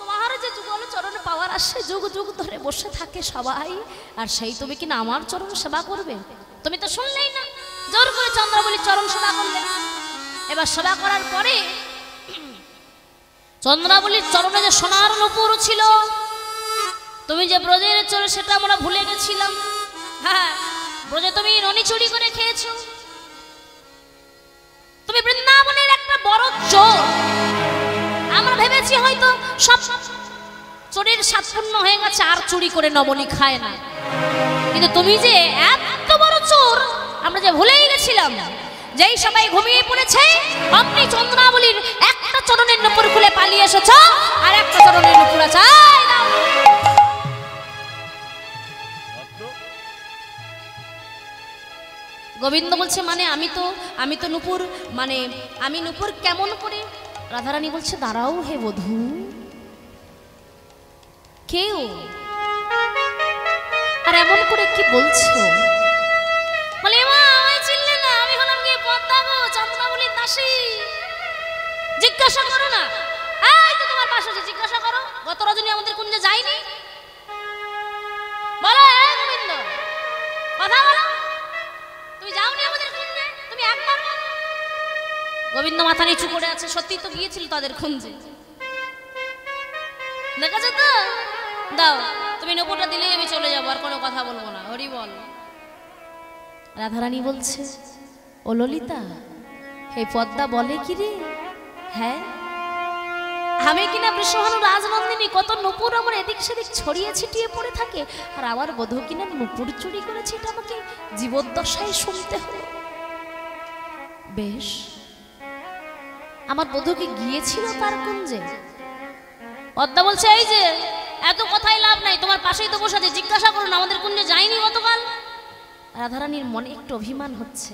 তোমার যে যুগল চরণ পাওয়ার আসে, যুগ যুগ ধরে বসে থাকে সবাই, আর সেই তুমি কিনা আমার চরণ সেবা করবে? তুমি তো শুনলেই না। জোর করে চন্দ্রাবলী চরণ সেবা করলেন। এবার সেবা করার পরে চন্দ্রাবলীর চরণে যে সোনার নূপুর ছিল, তুমি যে ব্রজের চোর সেটা আমরা ভুলে গেছিলাম। হ্যাঁ, ব্রজে তুমি রনি চুরি করে খেয়েছো, তুমি বৃন্দাবনের একটা বড় চোর। আমরা ভেবেছি হয়তো সব চোরের সাৎপূর্ণ হয়ে গেছে, আর চুরি করে নবনী খায় না, কিন্তু তুমি যে এত বড় চোর আমরা যে ভুলেই গেছিলাম। যেই সবাই ঘুমিয়ে পড়েছে, আপনি চন্দ্রাবলীর একটা চরণের নূপুর খুলে পালিয়ে এসেছ, আর একটা চরণের নূপুর আছে। গোবিন্দ বলছে, মানে আমি তো নূপুর, মানে আমি নূপুর কেমন করে? রাধারানী বলছে, দাঁড়াও হে বধূ, কেউ আর এমন করে কি বলছো? বলে, মা আমায় চিনলে না, আমি হলাম গিয়ে পদ্মা গো, চন্দ্রাবলীর দাসী। জিজ্ঞাসা করো না, এই তো তোমার পাশে আছে, জিজ্ঞাসা করো, গত রজনী আমাদের কুঞ্জে যায়নি? বলো, এই গোবিন্দ, কথা বলো, তুমি যাওনি আমাদের কুঞ্জে? তুমি একবার বলো। গোবিন্দ মাথা নিচু করে আছে, সত্যি তো গিয়েছিল তাদের খুঁজে। দেখেছো তো? দাও, তুমি নূপুরটা দিলেই আমি চলে যাবো, আর কোনো কথা বলবো না। হরি বল। রাধারানী বলছে, ও ললিতা, হে পদ্মা বলে কি রে? হ্যাঁ, আমি কিনা বৃষভানু রাজনন্দিনী, কত নূপুর আমার এদিক সেদিক ছড়িয়ে ছিটিয়ে পড়ে থাকে, আর আমার বধূ কিনা নূপুর চুরি করেছে, এটা আমাকে জীবদ্দশায় শুনতে হলো। বেশ, আমার বধূকে গিয়েছিল তার কুঞ্জে? পদ্মা বলছে, এই যে এত কথাই লাভ নাই, তোমার পাশেই তো বসে আছে, জিজ্ঞাসা করুন আমাদের কুঞ্জে যায়নি গতকাল। রাধারানীর মনে একটু অভিমান হচ্ছে,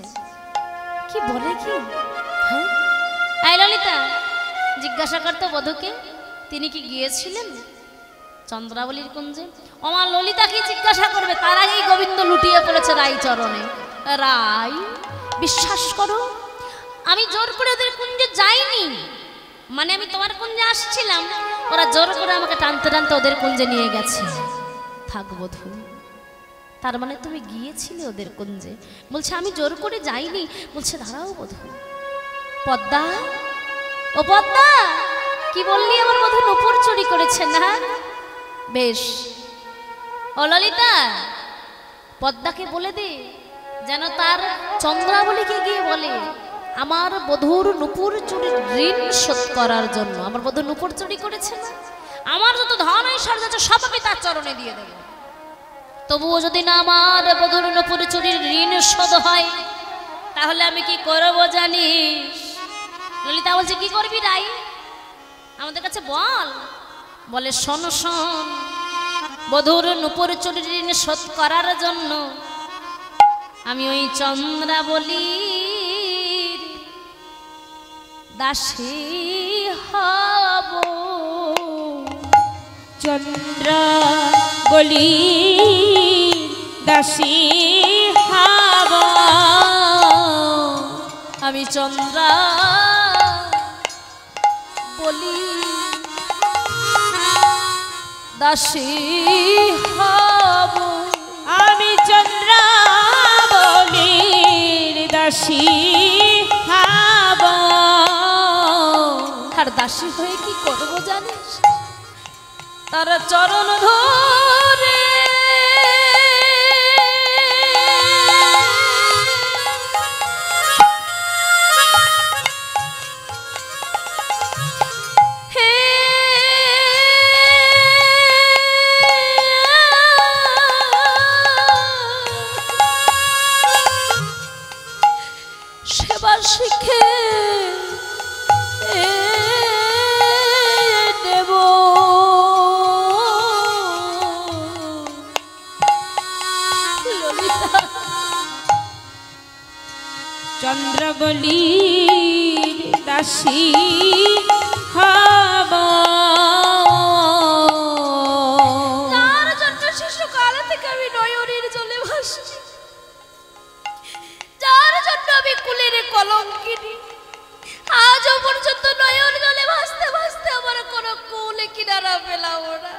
কি বলে কি? হ্যাঁ, এই ললিতা, জিজ্ঞাসা করতো বধূকে, তিনি কি গিয়েছিলেন চন্দ্রাবলীর কুঞ্জে? আমার ললিতা কি জিজ্ঞাসা করবে, তার আগেই গোবিন্দ লুটিয়ে পড়েছে রাই চরণে। রাই, বিশ্বাস করো, আমি জোর করে ওদের কুঞ্জে যাইনি, মানে আমি তোমার কুঞ্জে আসছিলাম, ওরা জোর করে আমাকে টানতে টানতে ওদের কুঞ্জে নিয়ে গেছে। থাক বধূ, তার মানে তুমি গিয়েছিলে ওদের কুঞ্জে? বলছে, আমি জোর করে যাইনি। বলছে, দাঁড়াও বধূ। পদ্মা, ও পদ্মা, কি বললি আমার বধূ নূপুর চুরি করেছে না? বেশ, ও ললিতা, পদ্মাকে বলে দে যেন তার চন্দ্রাবলীকে গিয়ে বলে আমার বধূর নূপুর চুরির ঋণ শোধ করার জন্য। আমার বধূ নূপুর চুরি করেছে না, আমার যত ধন ঐশ্বর্য আছে সব আমি তার চরণে দিয়ে দেব। তবুও যদি না আমার বধূর নূপুর চুরির ঋণ শোধ হয়, তাহলে আমি কি করবো জানিস? ললিতা বলছে, কি করবি রাই, আমাদের কাছে বল। বলে, শোন শোন, বধূর নূপুর চুরির ঋণ শোধ করার জন্য আমি ওই চন্দ্রাবলীর দাসী হব। চন্দ্রাবলীর দাসী হব, আমি চন্দ্রা বলি দাসী হব। আমি চন্দ্রাবলীর দাসী হব। আর দাসী হয়ে কি করব জানিস? তার চরণ ধরে সেবা শিখে দেব। ললিতা, চন্দ্রাবলীর দাসী হব। তার জন্য শিশুকাল থেকে আমি নয়নের জলে ভাসছি, যার জন্য আমি কুলের কলঙ্কিনী, আজও পর্যন্ত নয়ন জলে ভাসতে ভাসতে আমার কোনো কুলে কিনারা পেলাম না।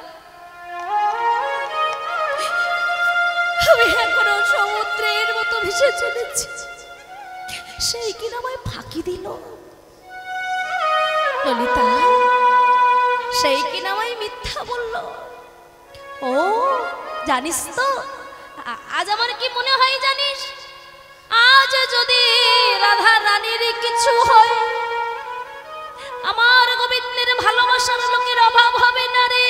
আমি এখনো সমুদ্রের মতো ভেসে চলেছি, সেই কিনা আমায় ফাঁকি দিল। ললিতা, সেই কিনা আমায় মিথ্যা বলল। ও জানিস তো আজ আমার কি মনে হয় জানিস? আজ যদি রাধা রানীর কিছু হয়, আমার গোবিন্দের ভালোবাসার লোকের অভাব হবে না রে।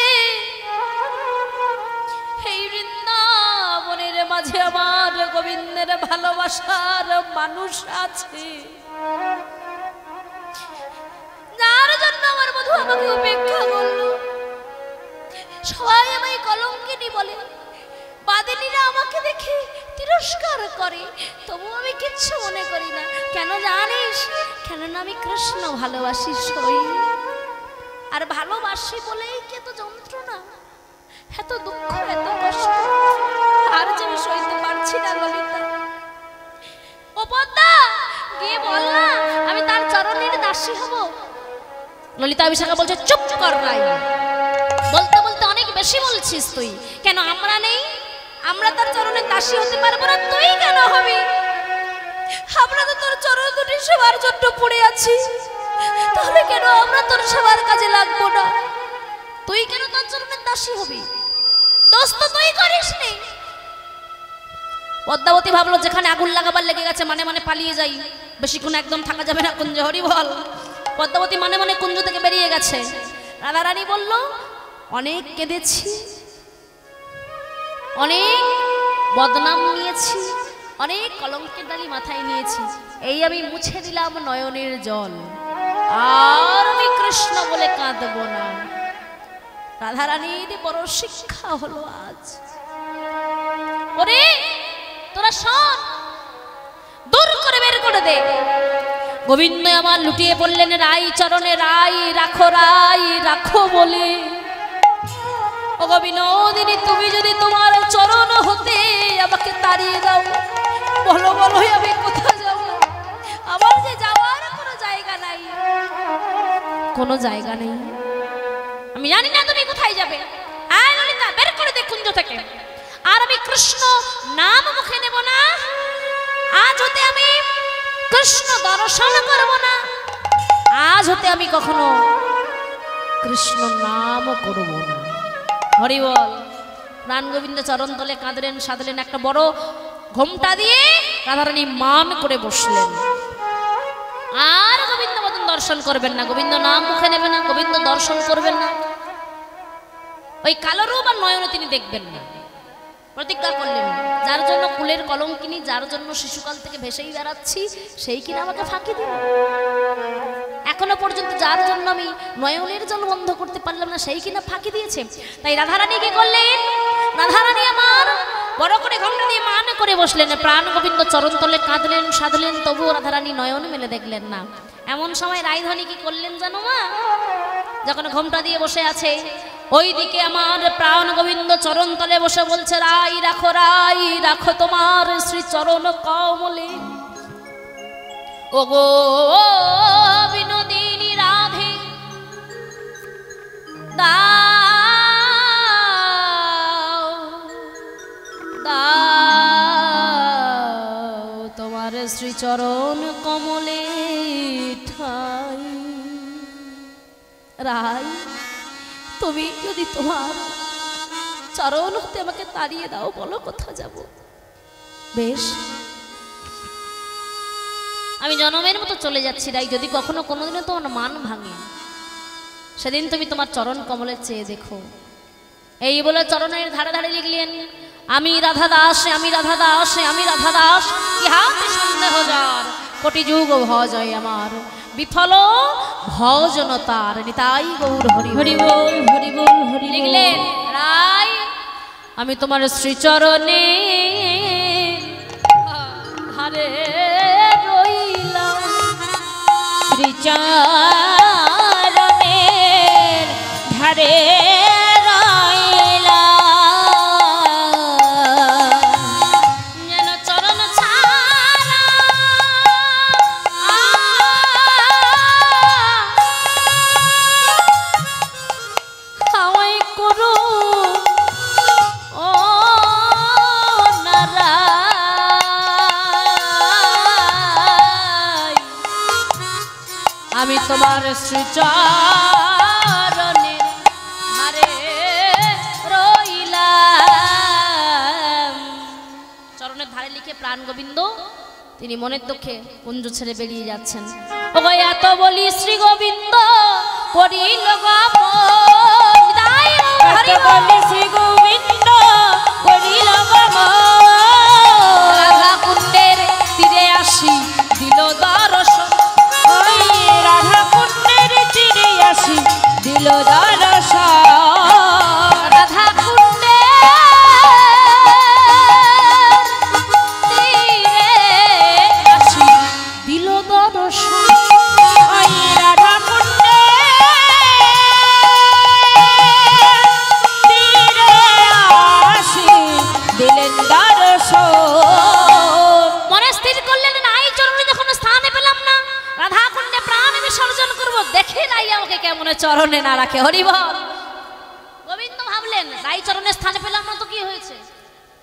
এই বৃন্দাবনের মাঝে আমার গোবিন্দের ভালোবাসার মানুষ আছে, যার জন্য আমার বধূ আমাকে উপেক্ষা করল। সবাই আমায় কলঙ্কিনী বলে, বাদিনীরা আমাকে দেখে তিরস্কার করে, তবু আমি কিচ্ছু মনে করি না। কেন জানিস? কেননা আমি কৃষ্ণ ভালোবাসি সই, আর ভালোবাসি বলেই কি এত যন্ত্রণা, এত দুঃখ, এত কষ্ট, আর যে আমি সইতে পারছি না। ললিতা, ও পদ্মা, গিয়ে বল না আমি তার চরণের দাসী হব। ললিতা বিশাখা বলছে, চুপ কর রাই, বলতে বলতে অনেক বেশি বলছিস তুই। কেন আমরা নেই? আমরা তার চরণের দাসী হতে পারবো না? তুই কেন হবি? আমরা তো তোর চরণ দুটি সেবার জন্য পড়ে আছি, তাহলে কেন আমরা তোর সেবার কাজে লাগবো না? তুই কেন তোর চরণের দাসী হবি? দোষ তো তুই করিস নি। পদ্মাবতী ভাবলো যেখানে আগুন লাগাবার লেগে গেছে মানে মানে পালিয়ে যাই, বেশিক্ষণ একদম থাকা যাবে না কুঞ্জে। হরি বল। পদ্মাবতী মানে মানে কুঞ্জ থেকে বেরিয়ে গেছে। রাধারানী বলল, অনেক কেঁদেছি, অনেক বদনাম নিয়েছি, অনেক কলঙ্কের ডালি মাথায় নিয়েছি, এই আমি মুছে দিলাম নয়নের জল, আর আমি কৃষ্ণ বলে কাঁদব না। রাধারানীর বড় শিক্ষা হলো আজ। ওরে তোরা শোন, দূর করে বের করে দে। গোবিন্দ আমার লুটিয়ে পড়লেন রাই চরণে, রাই রাখো বলে। ও বিনোদিনী, তুমি যদি তোমার চরণ হতে আমাকে তাড়িয়ে দাও, বলো বলো আমি কোথায় যাব? আমার যে যাওয়ার কোনো জায়গা নাই, কোনো জায়গা নেই। আমি জানি না তুমি কোথায় যাবে। আয় ললিতা, বের করে দে কুঞ্জ থেকে। আর আমি কৃষ্ণ নাম মুখে নেব না, আজ হতে আমি কৃষ্ণ দর্শন করব না, আজ হতে আমি কখনো কৃষ্ণ নাম করব না। হরি বল। প্রাণ গোবিন্দ চরণ তলে কাঁদলেন, সাধলেন, একটা বড় ঘোমটা দিয়ে রাধারানী মান করে বসলেন। আর গোবিন্দ মতন দর্শন করবেন না, গোবিন্দ নাম মুখে নেবেন না, গোবিন্দ দর্শন করবেন না, ওই কালো রূপ আর নয়নে তিনি দেখবেন না। প্রতিজ্ঞা করলেন, যার জন্য কুলের কলঙ্কিনী, যার জন্য শিশুকাল থেকে ভেসেই বেড়াচ্ছি, সেই কিনা আমাকে ফাঁকি দিল। এখনো পর্যন্ত যার জন্য আমি নয়নের জল বন্ধ করতে পারলাম না, সেই কিনা ফাঁকি দিয়েছে। তাই রাধারানী কি করলেন? রাধারানী আমার বড় করে ঘোমটা দিয়ে মান করে বসলেন। প্রাণ গোবিন্দ চরণ তলে কাঁদলেন, সাধলেন, তবুও রাধারানী নয়ন মেলে দেখলেন না। এমন সময় রায়ধনী কি করলেন জানো মা? যখন ঘোমটা দিয়ে বসে আছে, ওইদিকে আমার প্রাণ গোবিন্দ চরণ তলে বসে বলছে, রাই রাখো তোমার শ্রী চরণ কমলে। ও গো বিনোদিনী রাধে, দাও তোমার শ্রী চরণ কমলে ঠাই। রাই, তুমি যদি তোমার চরণ হতে আমাকে তাড়িয়ে দাও, বলো কোথা যাব? বেশ, আমি জনমের মতো চলে যাচ্ছি রাই, যদি কখনো কোনোদিনও তোমার মান ভাঙে, সেদিন তুমি তোমার চরণ কমলে চেয়ে দেখো। এই বলে চরণের ধারে ধারে লিখলেন, আমি রাধা দাস, আমি রাধা দাস, আমি রাধা দাস, ইহাতে সন্দেহ যার, কোটি যুগ ভজয় আমার, বিফল ভজনতার, নিতাই গৌর হরি হরি বল, হরি বল, হরি। লিখলেন, রাই আমি তোমার শ্রীচরণে ধারে রইলাম, শ্রীচরণের ধারে আমি তোমার শ্রীচরণের ধারে রইলাম। চরণের ধারে লিখে প্রাণ গোবিন্দ তিনি মনের দুঃখে কুঞ্জ ছেড়ে বেরিয়ে যাচ্ছেন। ও এত বলি শ্রী গোবিন্দ করিল শ্রী গোবিন্দ করিল রাধা কুণ্ডের তীরে আসি দিল দর্শন, রাধা কুণ্ডের তীরে আসি দিল দর্শন, রাধা কুণ্ডের তীরে আসি দিল দর্শন, ওই রাধা কুণ্ডের তীরে আসি দিলেন দর্শন। মনে স্থির করলেন, নাই চরণে যখন স্থানে পেলাম না, রাধা কুণ্ডে প্রাণ বিসর্জন করবো, দেখে নাই আমাকে কেমন চরণে না রাখে। হরি বল। গোবিন্দ ভাবলেন, রাই চরণের স্থানে পেলাম না তো কি হয়েছে,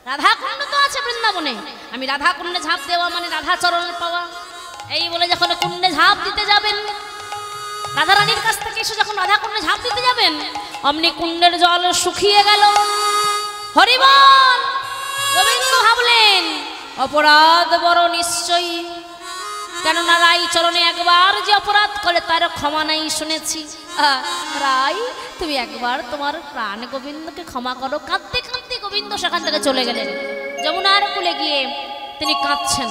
রাধাকুণ্ড তো আছে বৃন্দাবনে, আমি রাধাকুণ্ডে ঝাঁপ দেওয়া মানে রাধা চরণ পাওয়া। এই বলে যখন কুণ্ডে ঝাঁপ দিতে যাবেন, রাধারানীর কাছ থেকে এসে যখন রাধাকুণ্ডে ঝাঁপ দিতে যাবেন, অমনি কুণ্ডের জল শুকিয়ে গেল। হরিবল! গোবিন্দ ভাবলেন অপরাধ বড় নিশ্চয়ই, কেননা রাই চরণে একবার যে অপরাধ করে তার ক্ষমা নাই শুনেছি। রাই, তুমি একবার তোমার প্রাণ গোবিন্দকে ক্ষমা করো। কাঁদতে কাঁদতে গোবিন্দ সেখান থেকে চলে গেলেন। যমুনার কুলে গিয়ে তিনি কাঁদছেন।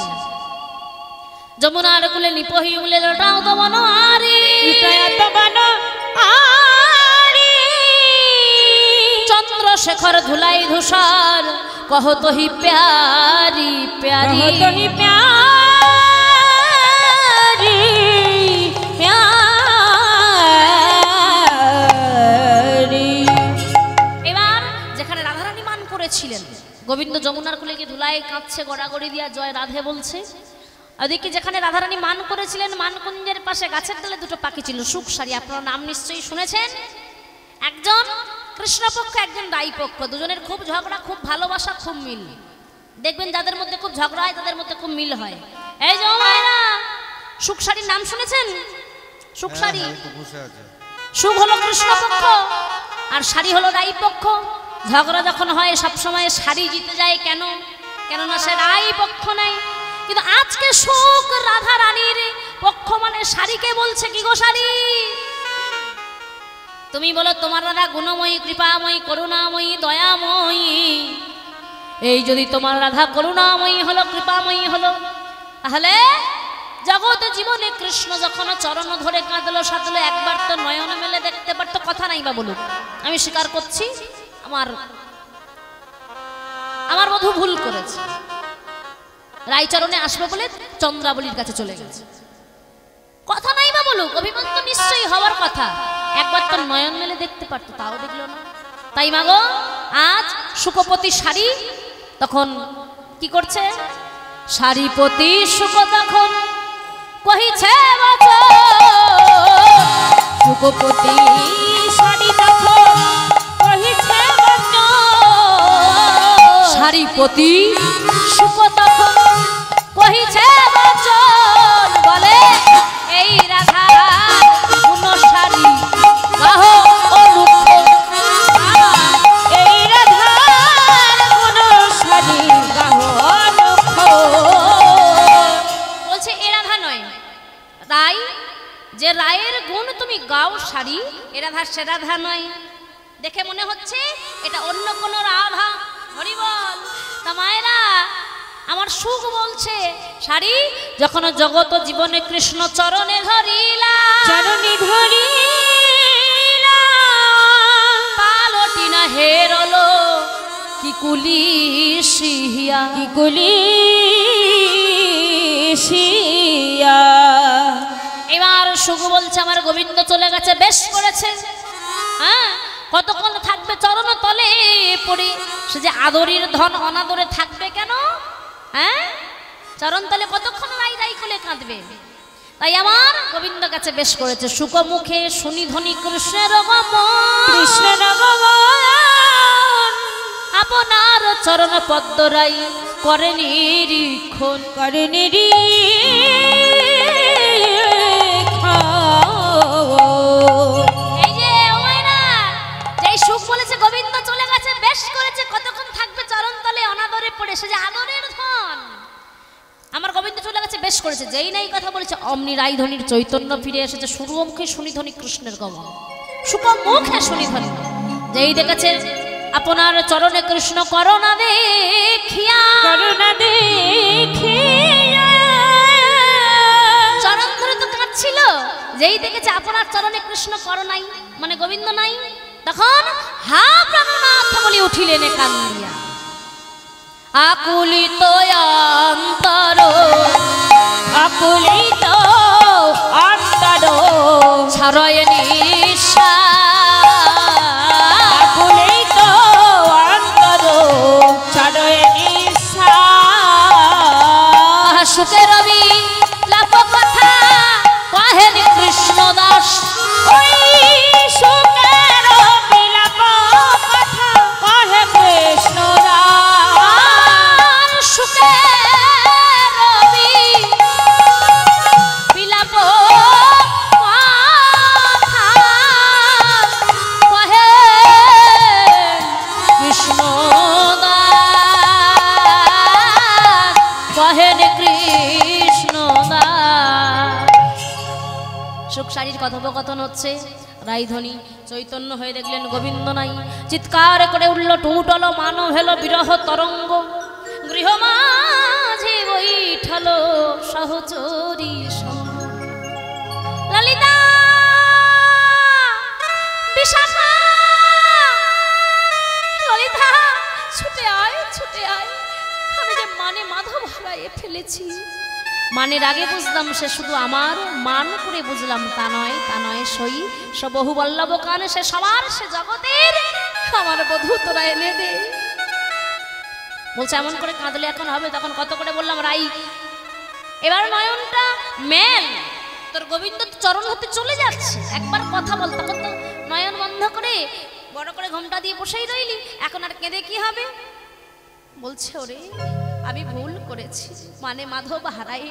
যমুনার কুলে নিপহি উলে লটাও তো বনো আরে, চন্দ্রশেখর ধুলাই ধূসর কহ তোহি প্যারি প্যারি, তোহি প্যারি প্যারি। এবার যেখানে রাধারানী মান করেছিলেন, গোবিন্দ যমুনার কুলে গিয়ে ধুলাই কাঁদছে, গড়াগড়ি দিয়া জয় রাধে বলছে। ওদিকে যেখানে রাধারানী মান করেছিলেন, মানকুঞ্জের পাশে গাছের ডালে দুটো পাখি ছিল, সুখসারি। আপনার নাম নিশ্চয়ই শুনেছেন। একজন কৃষ্ণপক্ষ, একজন রাইপক্ষ, দুজনের খুব ঝগড়া, খুব ভালোবাসা, খুব মিল। দেখবেন যাদের মধ্যে খুব ঝগড়া হয় তাদের মধ্যে খুব মিল হয়। এই যে মায়েরা, সুখসারির নাম শুনেছেন? সুখসারি, সুখ হলো কৃষ্ণপক্ষ আর সারি হলো রাইপক্ষ। ঝগড়া যখন হয় সবসময় সারি জিতে যায়। কেন? কেননা সে রাইপক্ষ নাই। কিন্তু আজকে সুখ রাধা রানীর পক্ষ মানে সারিকে বলছে, কি গো সারি, তুমি বলো তোমার রাধা গুণময়ী, কৃপাময়ী, করুণাময়ী, দয়াময়ী। এই যদি তোমার রাধা করুণাময়ী হলো, কৃপাময়ী হলো, তাহলে জগৎ জীবনে কৃষ্ণ যখন চরণ ধরে কাঁদলো সাধলো, একবার তো নয়ন মেলে দেখতে পারতো। কথা নাই বা বলুক, আমি স্বীকার করছি আমার বধূ ভুল করেছে। রায়চরণে আসবে বলে চন্দ্রাবলীর কাছে চলে গেছে। কথা নাই বা বলুক, অভিমান তো নিশ্চয়ই হওয়ার কথা। একবার তো নয়ন মেলে দেখতে পারতো, তাও দেখলো না। তাই মাগো, আজ সুখপতি সারি তখন কি করছে? সারিপতি সুখ তখন কহিছে বচন, সুখপতি সারি তখন কহিছে বচন, সারিপতি সুখ তখন কহিছে বচন, বলে এই রাধা গুণ সারি গাহ অনুক্ষ, এই রাধার গুণ সারি গাহ অনুক্ষ। বলছে এ রাধা নয়, রাই, যে রায়ের গুণ তুমি গাও সারি, এ রাধা সে রাধা নয়। দেখে মনে হচ্ছে এটা অন্য কোনো রাধা। হরি বল! তা মায়েরা, আমার সুখ বলছে সারি যখন জগত জীবনে কৃষ্ণ চরণে ধরিলা, চরণে ধরিলা, পালটি না হেরলো কি কুলিশিয়া, কি কুলিশিয়া। এবার সুখ বলছে আমার গোবিন্দ চলে গেছে, বেশ করেছে। হ্যাঁ, কতক্ষণ থাকবে চরণ তলে পড়ে? সে যে আদরের ধন অনাদরে থাকবে কেন? হ্যাঁ, চরণ তলে কতক্ষণ রাই রাই করে কাঁদবে? তাই আমার গোবিন্দ কাছে বেশ করেছে। সুখ মুখে শুনি ধ্বনি কৃষ্ণের গমন, কৃষ্ণের গমন, আপনার চরণ পদ্ম রাই করে নিরীক্ষণ, করে নিরীক্ষণ। এই যে ওইনা, যেই সুখ বলেছে গোবিন্দ চলে গেছে, বেশ করেছে, কতক্ষণ থাকবে চরণ তলে অনাদরে পড়ে? সে যে আদরের ধন, আমার গোবিন্দ চলে গেছে, বেশ করেছে। যেই নাই কথা বলেছে, অমনি রাইধ্বনির চৈতন্য ফিরে এসেছে। শুরু মুখে শুনিধ্বনি কৃষ্ণের গমন, সুখ মুখে শুনিধ্বনি। যেই দেখেছে আপনার চরণে কৃষ্ণ করুণা দেখিয়া, করুণা দেখিয়া, চরণ ধরে তো কাঁদছিল। যেই দেখেছে আপনার চরণে কৃষ্ণ করুণাই মানে গোবিন্দ নাই, তখন হা প্রাণনাথ বলি উঠিলেন কান্দিয়া। আকুলিত অন্তর, আকুলিত অন্তর, ছড়য় নিশা, আকুলিত অন্তর, ছড়য় নিশা। সুখের রবি লাভ কথা কহেন কৃষ্ণ দাস, ওই সুখের বিলাপ কথা কহে কৃষ্ণ দাস। শাড়ির কথোপকথন হচ্ছে। রাইধনী চৈতন্য হয়ে দেখলেন গোবিন্দ নাই, চিৎকার করে উঠল টুটল মানব হেল বিরহ তরঙ্গ, গৃহ মাঝে বৈঠল সহচরী সঙ্গ। ললিতা বিশাখা, ললিতা ছুটে আয় ছুটে আয়, আমি যে মানে মাধব হারাইয়ে ফেলেছি। মানের আগে বুঝলাম সে শুধু আমার, মান করে বুঝলাম তা নয়, তা নয় সই বহু বল্লভ কানে সে সবার, সে জগতের, আমার বধূ তোরা এনে দে। বলছে এমন করে কাঁদলে এখন হবে? তখন কত করে বললাম রাই এবার নয়নটা মেল, তোর গোবিন্দ চরণ হতে চলে যাচ্ছে, একবার কথা বল। তখন তো নয়ন বন্ধ করে বড় করে ঘোমটা দিয়ে বসেই রইলি, এখন আর কেঁদে কি হবে? বলছে ওরে আমি ভুল করেছি, মানে মাধব হারাই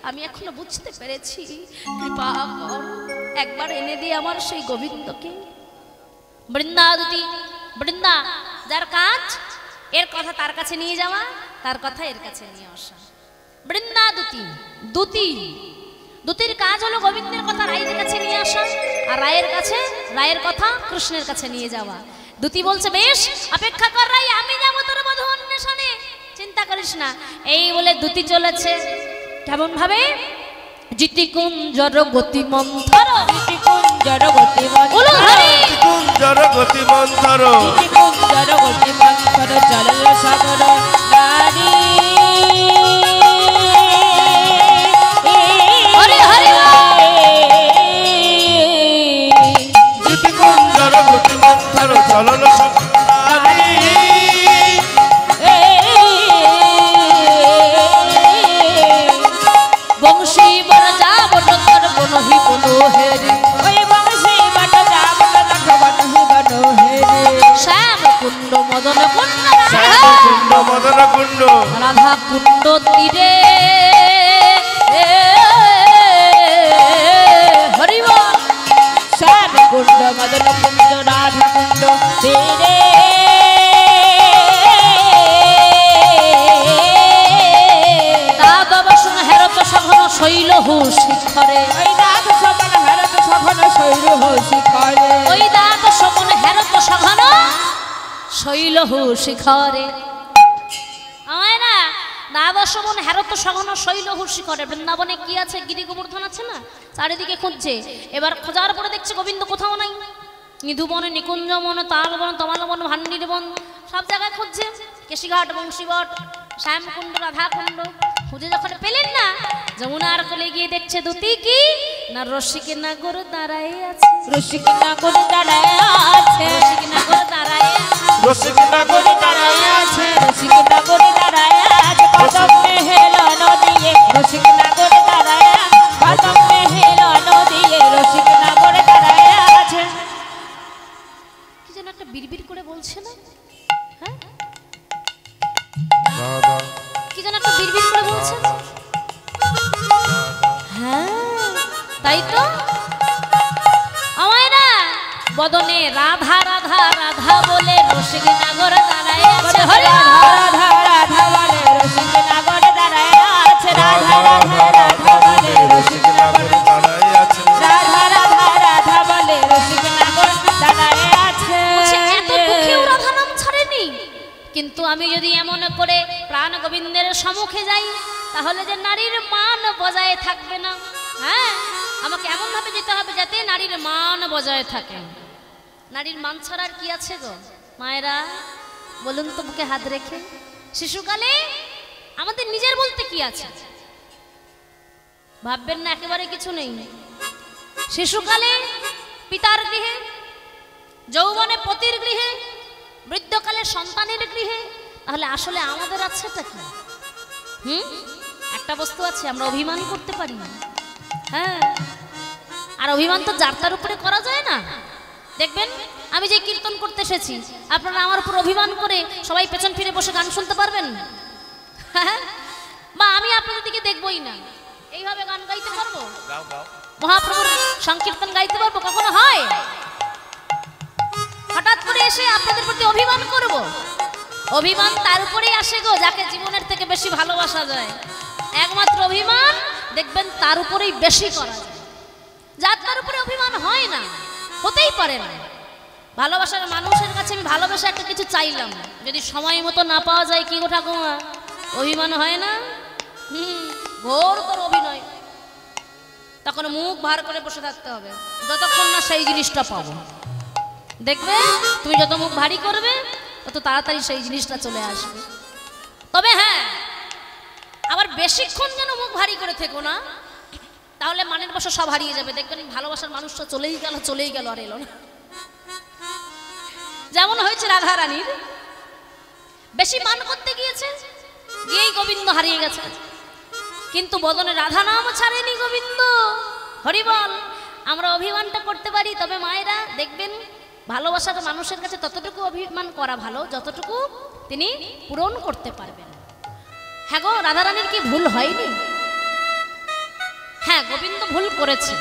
আমি এখনো বুঝতে পেরেছি, কৃপা কর একবার এনে দিয়ে আমার সেই গোবিন্দকে। বৃন্দাদুতি, বৃন্দা যার কাজ এর কথা তার কাছে নিয়ে যাওয়া, তার কথা এর কাছে নিয়ে আসা। বৃন্দাদুতি, দুতি, দুতির কাজ হলো গোবিন্দের কথা রায়ের কাছে নিয়ে আসা, আর রায়ের কাছে রায়ের কথা কৃষ্ণের কাছে নিয়ে যাওয়া। দুতি বলছে বেশ অপেক্ষা কর রাই, আমি যাবো তোর বধূ অন্বেষণে, চিন্তা করিস না। এই বলে দুতি চলেছে কেমন ভাবে? জিতিকুঞ্জর গতি মন্থর, জিতিকুঞ্জর গতি মন্থর, জিতিকুঞ্জর গতি মন্থর, জিতিকুঞ্জর গতি মন্থর, জল সাগর নারী। হরে হরে জিতিকুঞ্জর গতি মন্থর, চলল সবারি। বংশী বড় যা বড় কর বনহি বনহেরি, ওই বংশী বট যা বট রাখ বনহি বনহেরি। শ্যাম কুণ্ড মদন কুণ্ড, কুণ্ড মদন কুণ্ড, রাধা কুণ্ড তীরে হরিব। শ্যাম কুণ্ড মদন কুণ্ড রাধা কুণ্ড তীরে। দাদব শুন হেরত সঘন শৈল হু শিখরে, ওই দাঁত সমান হেরত সঘন শৈল হো শিখরে, ওই দাঁত সঘন হেরত সঘন শৈল হু শিখরে। আমায় না দ্বাদশ মন হেরত সঘন শৈল হু শিখরে। বৃন্দাবনে কি আছে? গিরি গোবর্ধন আছে না, চারিদিকে খুঁজছে। এবার খোঁজার পরে দেখছে গোবিন্দ কোথাও নাই। নিধুবনে, নিকুঞ্জ বন, তাল বন, তমাল বন, ভান্ডির বন, সব জায়গায় খুঁজছে। কেশিঘাট, বংশীবট, শ্যামকুণ্ড, রাধাকুণ্ড খুঁজে যখন পেলেন না, যমুনার কোলে গিয়ে দেখছে দুতি কি না রসিক নাগর দাঁড়ায় আছে, রসিক নাগর দাঁড়ায় আছে, রসিক নাগর দাঁড়ায় আছে, রসিক নাগর দাঁড়ায় আছে, রসিক নাগর দাঁড়ায় আছে, কদম হেলন দিয়ে রসিক নাগর দাঁড়ায় আছে, কদম হেলন দিয়ে রসিক নাগর দাঁড়ায় আছে। কি যেন একটা বিড়বিড় করে বলছে না? হ্যাঁ, রাধা কি যেন একটা বিড়বিড় করে বলছে। হ্যাঁ তাই তো, আমায় না বদনে রাধা রাধা রাধা বলে রসিক নাগর দাঁড়ায় আছে। হরে রাধা রাধা বলে রসিক নাগর দাঁড়ায় আছে, রাধা রাধা রাধা বলে রসিক নাগর দাঁড়ায় আছে, রাধা রাধা রাধা বলে রসিক নাগর দাঁড়ায় আছে। বলছে, এত দুঃখেও রাধা নাম ছাড়েনি। কিন্তু আমি যদি এমন করে প্রাণ গোবিন্দের সম্মুখে যাই, তাহলে যে নারীর মান বজায় থাকবে না। হ্যাঁ, আমাকে এমন ভাবে যেতে হবে যাতে নারীর মান বজায় থাকে। নারীর মান ছাড়ার কি আছে গো মায়েরা, বলুন তো বুকে হাত রেখে। শিশুকালে আমাদের নিজের বলতে কি আছে? ভাববেন না একেবারে কিছু নেই। শিশুকালে পিতার গৃহে, যৌবনে পতির গৃহে, বৃদ্ধকালে সন্তানের গৃহে, তাহলে আসলে আমাদের আছেটা কি? একটা বস্তু আছে, আমরা অভিমান করতে পারি না। হ্যাঁ, আর অভিমান তো যার তার উপরে করা যায় না। দেখবেন আমি যে কীর্তন করতে এসেছি, আপনারা আমার উপর অভিমান করে সবাই পেছন ফিরে বসে গান শুনতে পারবেন? বা আমি আপনাদের দিকে দেখবই না, এইভাবে গান গাইতে পারবো? গাও গাও, মহাপ্রভুর সংকীর্তন গাইতে পারবো? কখনো হয়? হঠাৎ করে এসে আপনাদের প্রতি অভিমান করব? অভিমান তার উপরেই আসে গো যাকে জীবনের থেকে বেশি ভালোবাসা যায়। একমাত্র অভিমান দেখবেন তার উপরেই বেশি করা যায়। যার তার উপরে অভিমান হয় না, হতেই পারে না। ভালোবাসার মানুষের কাছে আমি ভালোবাসা একটা কিছু চাইলাম, যদি সময় মতো না পাওয়া যায়, কি গো ঠাকুমা, অভিমান হয় না? ঘোর তোর অভিনয়। তখন মুখ ভার করে বসে থাকতে হবে যতক্ষণ না সেই জিনিসটা পাবো। দেখবে তুমি যত মুখ ভারী করবে তত তাড়াতাড়ি সেই জিনিসটা চলে আসবে। তবে হ্যাঁ, আবার বেশিক্ষণ যেন মুখ ভারী করে থেকো না, তাহলে মানের বসা সব হারিয়ে যাবে। দেখবেন ভালোবাসার মানুষটা চলেই গেল আর এলো না। যেমন হয়েছে রাধা রানীর, বেশি মান করতে গিয়েছে, গিয়েই গোবিন্দ হারিয়ে গেছে। কিন্তু বদনে রাধা নাম ছাড়েনি গোবিন্দ। হরিবল। আমরা অভিমানটা করতে পারি, তবে মায়েরা দেখবেন ভালোবাসার মানুষের কাছে ততটুকু অভিমান করা ভালো যতটুকু তিনি পূরণ করতে পারবেন। হ্যাঁ গো, রাধা রানীর কি ভুল হয়নি? হ্যাঁ, গোবিন্দ ভুল করেছে,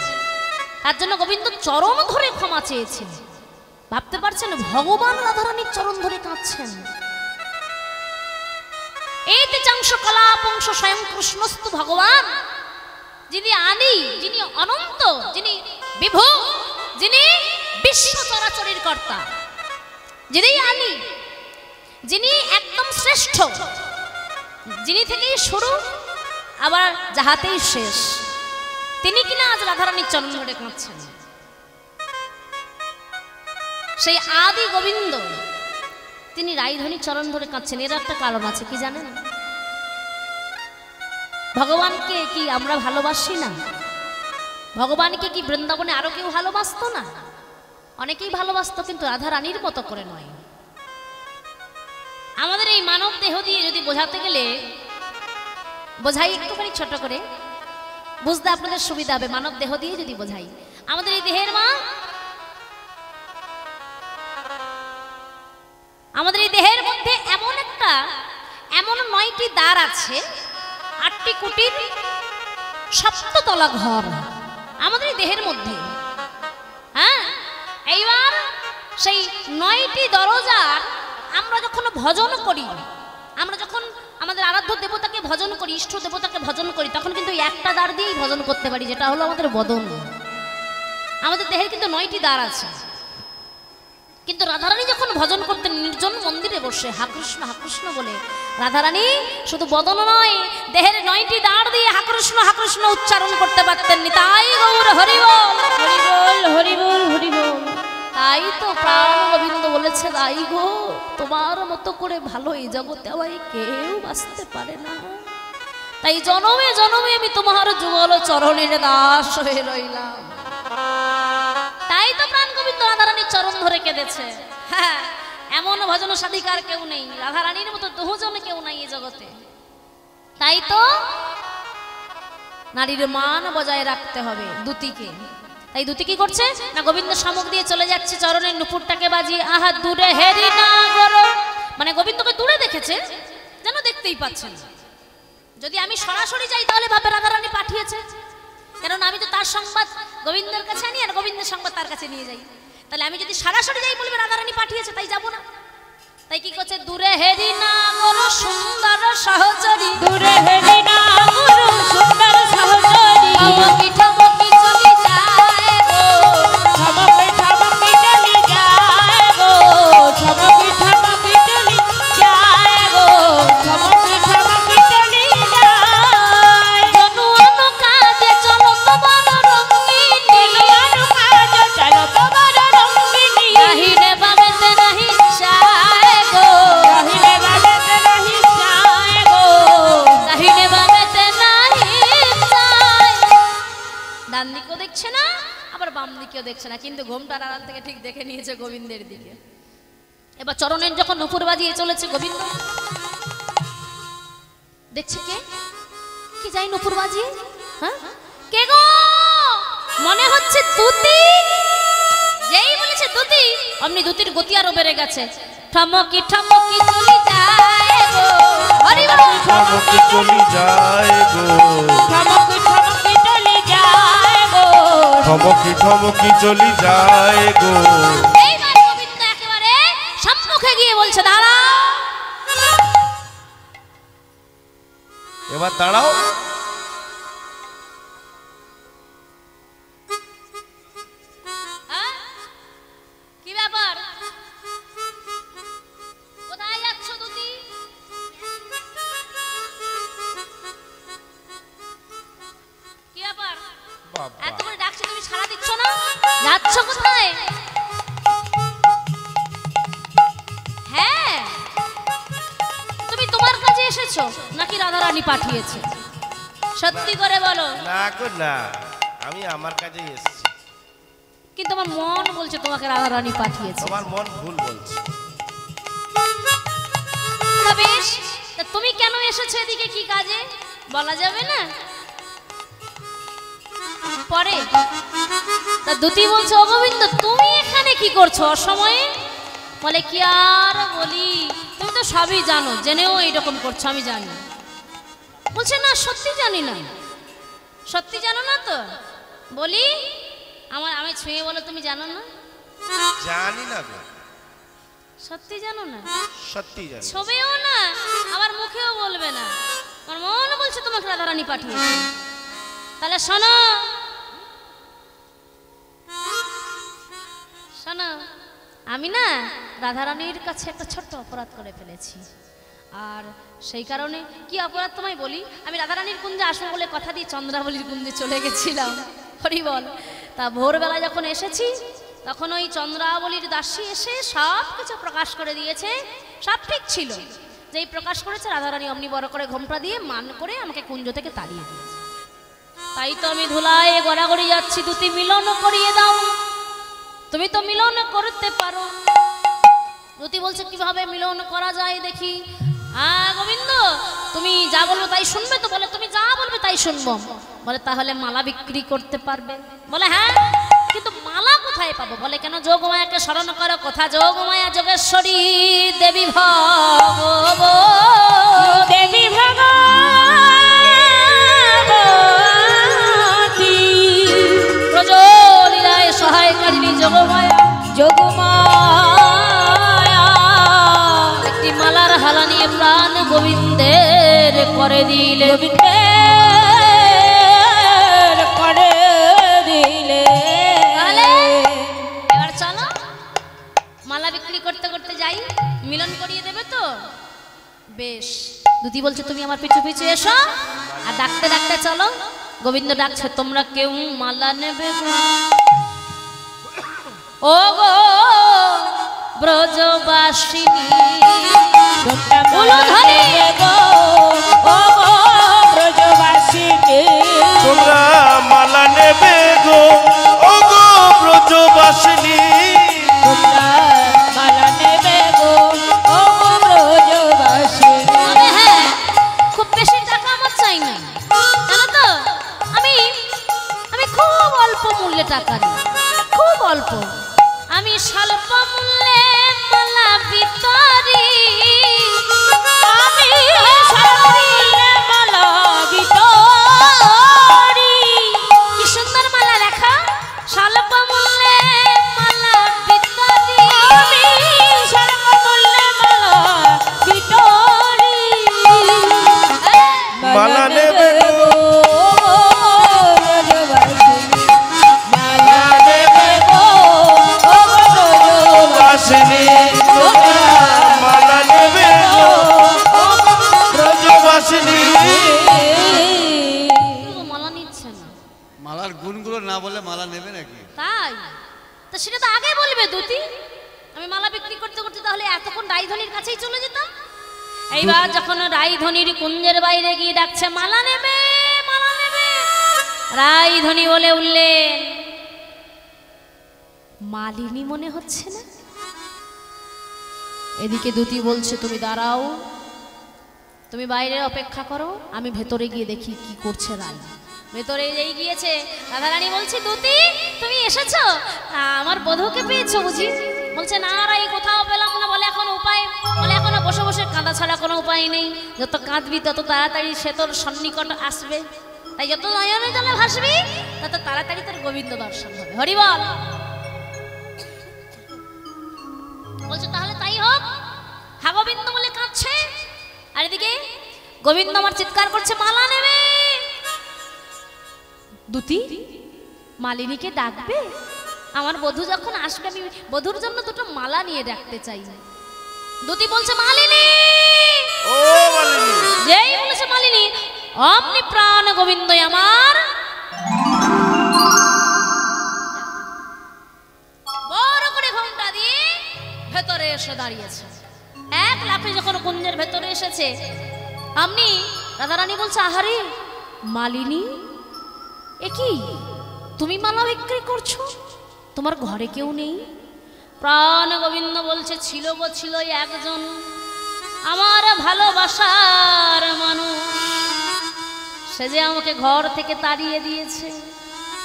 তার জন্য গোবিন্দ চরণ ধরে ক্ষমা চেয়েছেন। ভাবতে পারছেন ভগবান রাধা রানীর চরণ ধরে কাঁদছেন। এই তেজাংশ কলাপংশ স্বয়ং কৃষ্ণস্তু ভগবান, যিনি আদি, যিনি অনন্ত, যিনি বিভু, যিনি বিশ্ব চরাচরের কর্তা, যিনি আদি, যিনি একদম শ্রেষ্ঠ, যিনি থেকেই শুরু আবার যাহাতেই শেষ, তিনি কিনা আজ রাধারানীর চরণ ধরে কাঁদছেন। সেই আদি গোবিন্দ তিনি রাইধনির চরণ ধরে কাঁদছেন। এর একটা কারণ আছে, কি জানেন? ভগবানকে কি আমরা ভালোবাসি না? ভগবানকে কি বৃন্দাবনে আরো কেউ ভালোবাসতো না? অনেকেই ভালোবাসতো, কিন্তু রাধা রানীর মতো করে নয়। আমাদের এই মানব দেহ দিয়ে যদি বোঝাতে গেলে, বোঝাই একটুখানি ছোট করে, বুঝতে আপনাদের সুবিধা হবে। মানব দেহ দিয়ে যদি বোঝাই, আমাদের এই দেহের মা, আমাদের এই দেহের মধ্যে এমন 9টি দ্বার আছে, 8টি কুটির, 7তলা ঘর আমাদের এই দেহের মধ্যে। হ্যাঁ, এইবার সেই 9টি দরজার আমরা যখন ভজন করি, আমরা যখন আমাদের আরাধ্য দেবতাকে ভজন করি, ইষ্ট দেবতাকে ভজন করি, তখন কিন্তু একটা দ্বার দিয়েই ভজন করতে পারি, যেটা হলো আমাদের বদন। আমাদের দেহের কিন্তু 9টি দ্বার আছে। কিন্তু রাধারানী যখন ভজন করতেন নির্জন মন্দিরে বসে হাকৃষ্ণ হাকৃষ্ণ বলে, রাধারানী শুধু বদন নয়, দেহের 9টি দাঁড় দিয়ে হাকৃষ্ণ হাকৃষ্ণ উচ্চারণ করতে পারতেন। তাই গৌর হরিবল হরিবল হরিবল হরিবল। তাই তো প্রাণ গোবিন্দ বলেছে, তাই গো, তোমার মতো করে ভালো এই জগতে আমায় কেউ বাঁচতে পারে না। তাই জনমে জনমে আমি তোমার যুগল চরণের দাস হয়ে রইলাম। তাই তো প্রাণ গোবিন্দ রাধারানীর চরণ ধরে কেঁদেছে। হ্যাঁ, এমন ভজন সাধিকার কেউ নেই, রাধারানীর মতো দুজনে কেউ নাই এই জগতে। তাই তো নারীর মান বজায় রাখতে হবে দুতিকে। তাই দুতি কি করছে না, গোবিন্দ শামুক দিয়ে চলে যাচ্ছে, চরণের নুপুরটাকে বাজিয়ে, আহা দূরে হেরি না গরো, মানে গোবিন্দকে দূরে দেখেছে, যেন দেখতেই পাচ্ছেন। যদি আমি সরাসরি যাই তাহলে ভাবে রাধারানী পাঠিয়েছে, কারণ আমি তো তার সংবাদ গোবিন্দের কাছে আনি আর গোবিন্দের সংবাদ তার কাছে নিয়ে যাই। তাহলে আমি যদি সরাসরি যাই বলবে রাধারানী পাঠিয়েছে, তাই যাব না। তাই কি করছে, দূরে হেরি না গরো সুন্দর সহচরী, দূরে হেরি না গরো সুন্দর সহচরী, ঠমকি ঠমকি চলি যায় গো, ঠমকি ঠমকি চলি যায় গো, ঠমকি ঠমকি চলি যায় গো, ঠমকি ঠমকি চলি যায়। জনুয়ানো কাজে চলো তোমার রঙ্গিনী, জনুয়ানো কাজে চলো তোমার রঙ্গিনী, নাহিরে বাবেতে নাহি চায় গো, নাহিরে বাবেতে নাহি চায় গো, নাহিরে বাবেতে নাহি চায়। ডান দিকেও দেখছে না, আবার বাম দিকেও দেখছে না, কিন্তু ঘোমটার আড়াল থেকে ঠিক দেখে নিয়েছে গোবিন্দের দিকে। এবার চরণের যখন নুপুর বাজিয়ে চলেছে গোবিন্দ, দেখছে কে কি যাই নুপুর বাজিয়ে, হ্যাঁ কে গো, মনে হচ্ছে দুতি। যেই বলেছে দুতি, অমনি দুতির গতি আরো বেড়ে গেছে। ঠমকি ঠমকি চলি যায় গো, হরি বল। ঠমকি চলি যায় গো, ঠমকি ঠমকি চলি যায় গো, ঠমকি ঠমকি চলি যায় গো। এইবার গোবিন্দ একেবারে সম্মুখে গিয়ে বলছে, দাঁড়াও। এবার দাঁড়াও। পাঠিয়েছো নাকি রাধারানী পাঠিয়েছে? সত্যি করে বলো। না গো না, আমি আমার কাছেই এসেছি। কিন্তু আমার মন বলছে তোমাকে রাধারানী পাঠিয়েছে। তোমার মন ভুল বলছে। তা বেশ, তা তুমি কেন এসেছো এদিকে, কি কাজে বলা যাবে না? পরে তা দুতি বলছে, ও গোবিন্দ তুমি এখানে কি করছো অসময়ে? বলে কি আর বলি, তুমি তো সবই জানো, জেনেও এইরকম করছো আমি জানি। বলছে না সত্যি জানি না। সত্যি জানো না তো? বলি আমি ছুঁয়ে বলো তুমি জানো না? জানি না গো। সত্যি জানো না? সত্যি জানি। ছবেও না, আমার মুখেও বলবে না। আমার মন বলছে তোমাকে রাধারানী পাঠিয়েছে। তাহলে শোনো শোনো, আমি না রাধারানীর কাছে একটা ছোট্ট অপরাধ করে ফেলেছি। আর সেই কারণে কি অপরাধ তোমায় বলি, আমি রাধারানীর কুঞ্জে আসবো বলে কথা দিয়ে চন্দ্রাবলীর কুঞ্জে চলে গেছিলাম। হরি বল। তা ভোরবেলা যখন এসেছি তখন ওই চন্দ্রাবলীর দাসী এসে সব কিছু প্রকাশ করে দিয়েছে। সব ঠিক ছিল, যেই প্রকাশ করেছে রাধারানী অমনি বড় করে ঘোমটা দিয়ে মান করে আমাকে কুঞ্জ থেকে তাড়িয়ে দিয়েছে। তাই তো আমি ধুলায় গড়াগড়ি যাচ্ছি, দুটি মিলন করিয়ে দাও, তুমি তো মিলন করতে পারো। দুতি বলছে কিভাবে মিলন করা যায় দেখি। হ্যাঁ গোবিন্দ তুমি যা বলবে তাই শুনবে তো? বলে তুমি যা বলবে তাই শুনবো। বলে তাহলে মালা বিক্রি করতে পারবে? বলে হ্যাঁ, কিন্তু মালা কোথায় পাবো? বলে কেন, যোগমায়াকে স্মরণ করো। কথা যোগমায়া যোগেশ্বরী দেবী দেবী ভগবতী প্রজলীলায় সহায়কারিণী যোগমায়া। যোগমায়া একটি মালার হালা নিয়ে প্রাণ গোবিন্দের করে দিলে। গোবিন্দের করে দিলে। তাহলে এবার চলো মালা বিক্রি করতে করতে যাই, মিলন করিয়ে দেবে তো? বেশ। দুতি বলছে তুমি আমার পিছু পিছু এসো, আর ডাকতে ডাকতে চলো। গোবিন্দ ডাকছে, তোমরা কেউ মালা নেবে গো? ও গো ব্রজবাসিনী উলুধ্বনি। তোমরা মালা নেবে গো, ও গো ব্রজবাসিনী। তবে হ্যাঁ, খুব বেশি টাকা আমার চাই না, জানো তো? আমি খুব অল্প মূল্যে টাকা নিই, খুব অল্প। আমি স্বল্প মূল্যে মালা বিতরি। আমি স্বল্প মূল্যে মালা বিতরি। কি সুন্দর মালা দেখা, স্বল্প মূল্যে মালা বিতরি। আমি স্বল্প মূল্যে মালা বিতরি। মালা নেবে গো, মালা নেবে গো, ও গো ব্রজবাসিনী। তোমরা মালা নেবে গো, ও গো ব্রজবাসিনী। মালা নিচ্ছে না, মালার গুণগুলো না বলে মালা নেবে নাকি? তাই তো সেটা তো আগে বলবে দুতি। আমি মালা বিক্রি করতে করতে তাহলে এতক্ষণ রাইধনির কাছেই চলে যেতাম। এইবার যখন রাইধনির কুঞ্জের বাইরে গিয়ে ডাকছে মালা নেবে, মালা নেবে, রাইধনি বলে উঠলেন, মালিনী মনে হচ্ছে না? এদিকে দুতি বলছে তুমি দাঁড়াও, তুমি বাইরে অপেক্ষা করো, আমি ভেতরে গিয়ে দেখি কি করছে রাই। ভেতরে যেই গিয়েছে, রাধারানী বলছে দুতি তুমি এসেছো, আমার বধূকে পেয়েছো বুঝি? বলছে না রাই, কোথাও পেলাম না। বলে এখন উপায়? বলে এখনো বসে বসে কাঁদা ছাড়া কোনো উপায় নেই। যত কাঁদবি তত তাড়াতাড়ি সে তোর সন্নিকট আসবে, তাই যত নয়নে জলে ভাসবি তত তাড়াতাড়ি তোর গোবিন্দ দর্শন হবে। হরি বল। বলছে তাহলে তাই হোক। হা গোবিন্দ বলে কাঁদছে, আর এদিকে গোবিন্দ আমার চিৎকার করছে মালা নেবে। দুতি মালিনীকে ডাকবে, আমার বধূ যখন আসবে আমি বধূর জন্য দুটো মালা নিয়ে ডাকতে চাই। দুতি বলছে মালিনী। ও মালিনী। যেই বলেছে মালিনী, অমনি প্রাণ গোবিন্দ আমার বড় করে ঘোমটা দিয়ে ভেতরে এসে দাঁড়িয়েছে। এক লাফে যখন কুঞ্জের ভেতরে এসেছে, আপনি রাধারানী বলছে আহারে মালিনী, এ কি তুমি মালা বিক্রি করছো, তোমার ঘরে কেউ নেই? প্রাণ গোবিন্দ বলছে ছিল গো ছিল একজন আমার ভালোবাসার মানুষ, সে যে আমাকে ঘর থেকে তাড়িয়ে দিয়েছে,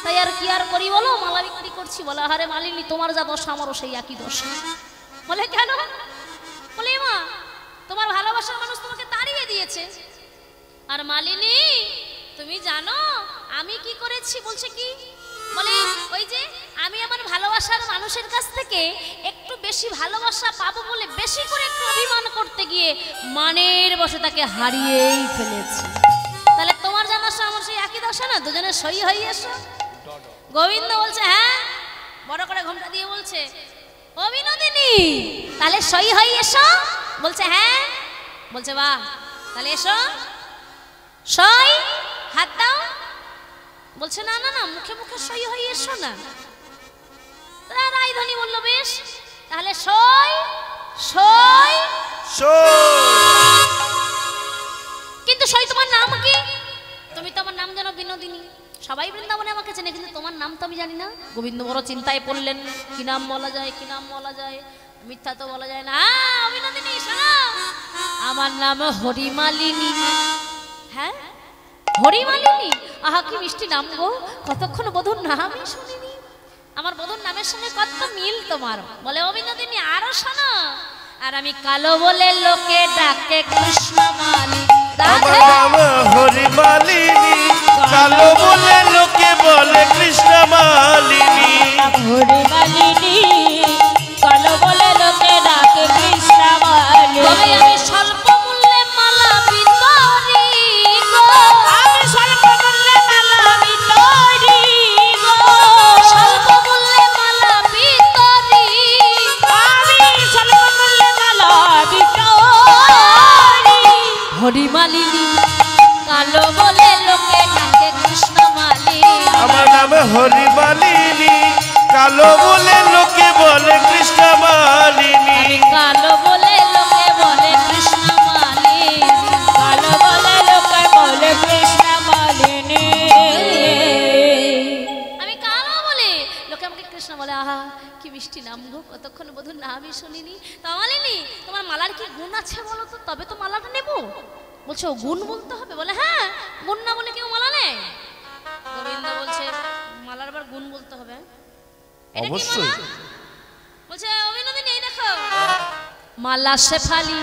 তাই আর কি আর করি বলো, মালা বিক্রি করছি। বলে আহারে মালিনী তোমার যা দশা আমারও সেই একই দশা। বলে কেন? বলে মা তোমার ভালোবাসার মানুষ তোমাকে তাড়িয়ে দিয়েছে, আর মালিনী তুমি জানো আমি কি করেছি? বলছে কি? বলে ওই যে আমি আমার ভালোবাসার মানুষের কাছ থেকে একটু বেশি ভালোবাসা পাবো বলে বেশি করে একটু অভিমান করতে গিয়ে মানের বসে তাকে হারিয়েই ফেলেছি। তাহলে তোমার জানা আমার সেই একই দশা না, দুজনে সই হয়ে এসো। গোবিন্দ বলছে হ্যাঁ, বড় করে ঘোমটা দিয়ে বলছে ও বিনোদিনী তাহলে সই হয়ে এসো। বলছে হ্যাঁ। বলছে বাহ, তাহলে এসো সই, হাত দাও। বলছে না না না, মুখে মুখে সই হয়ে এসো না। রায়ধনী বলল বেশ, তাহলে সই সই। কিন্তু সই তোমার নাম কি? তুমি তো আমার নাম জানো বিনোদিনী, সবাই বৃন্দাবনে আমাকে চেনে, কিন্তু তোমার নাম তো আমি জানি না। গোবিন্দ বড় চিন্তায় পড়লেন, কি নাম বলা যায়, কি নাম বলা যায়, মিথ্যা তো বলা যায় না। বিনোদিনী শোনো, আমার নাম হরিমালিনী। হ্যাঁ হরিমালিনী, আহা কি মিষ্টি নাম গো, কতক্ষণ বধুর নামই শুনিনি, আমার বধুর নামের সঙ্গে কত মিল তোমার। বলে ও বিনোদিনী আরো শোনো, আর আমি কালো বলে লোকে ডাকে কৃষ্ণমালী। আমার নাম হরিমালিনী, কালো বলে লোকে বলে কৃষ্ণমালিনী। হরিমালিনী, কালো বলে লোকে ডাকে কৃষ্ণমালিনী। তবে আমি স্বল্প মূল্যে মালা বিতরি গো, আমি স্বল্প মূল্যে মালা বিতরি গো, স্বল্প মূল্যে মালা বিতরি, আমি স্বল্প মূল্যে মালা বিতরি। হরিমালিনী, কালো বলে লোকে ডাকে কৃষ্ণমালী। আমার নাম হরিমালিনী, কালো বলে লোকে বলে কৃষ্ণমালিনী। আমি কালো বলে লোকে বলে কৃষ্ণমালী, কালো বলে লোকে বলে কৃষ্ণমালিনী। আমি কালো বলে লোকে আমাকে কৃষ্ণ বলে। আহা কি মিষ্টি নাম গো, কতক্ষণ বধুর নামই শুনিনি। তা মালিনী তোমার মালার কি গুণ আছে বলো তো, তবে তো মালাটা নেবো। বলছে ও গুণ বলতে হবে? বলে হ্যাঁ, গুণ না বলে কেউ মালা নেয়। গোবিন্দ বলছে মালার আবার গুণ বলতে হবে? এটা কি অবশ্যই। মালা? বলছে অবিনোদিনী এই দেখো মালা শেফালি,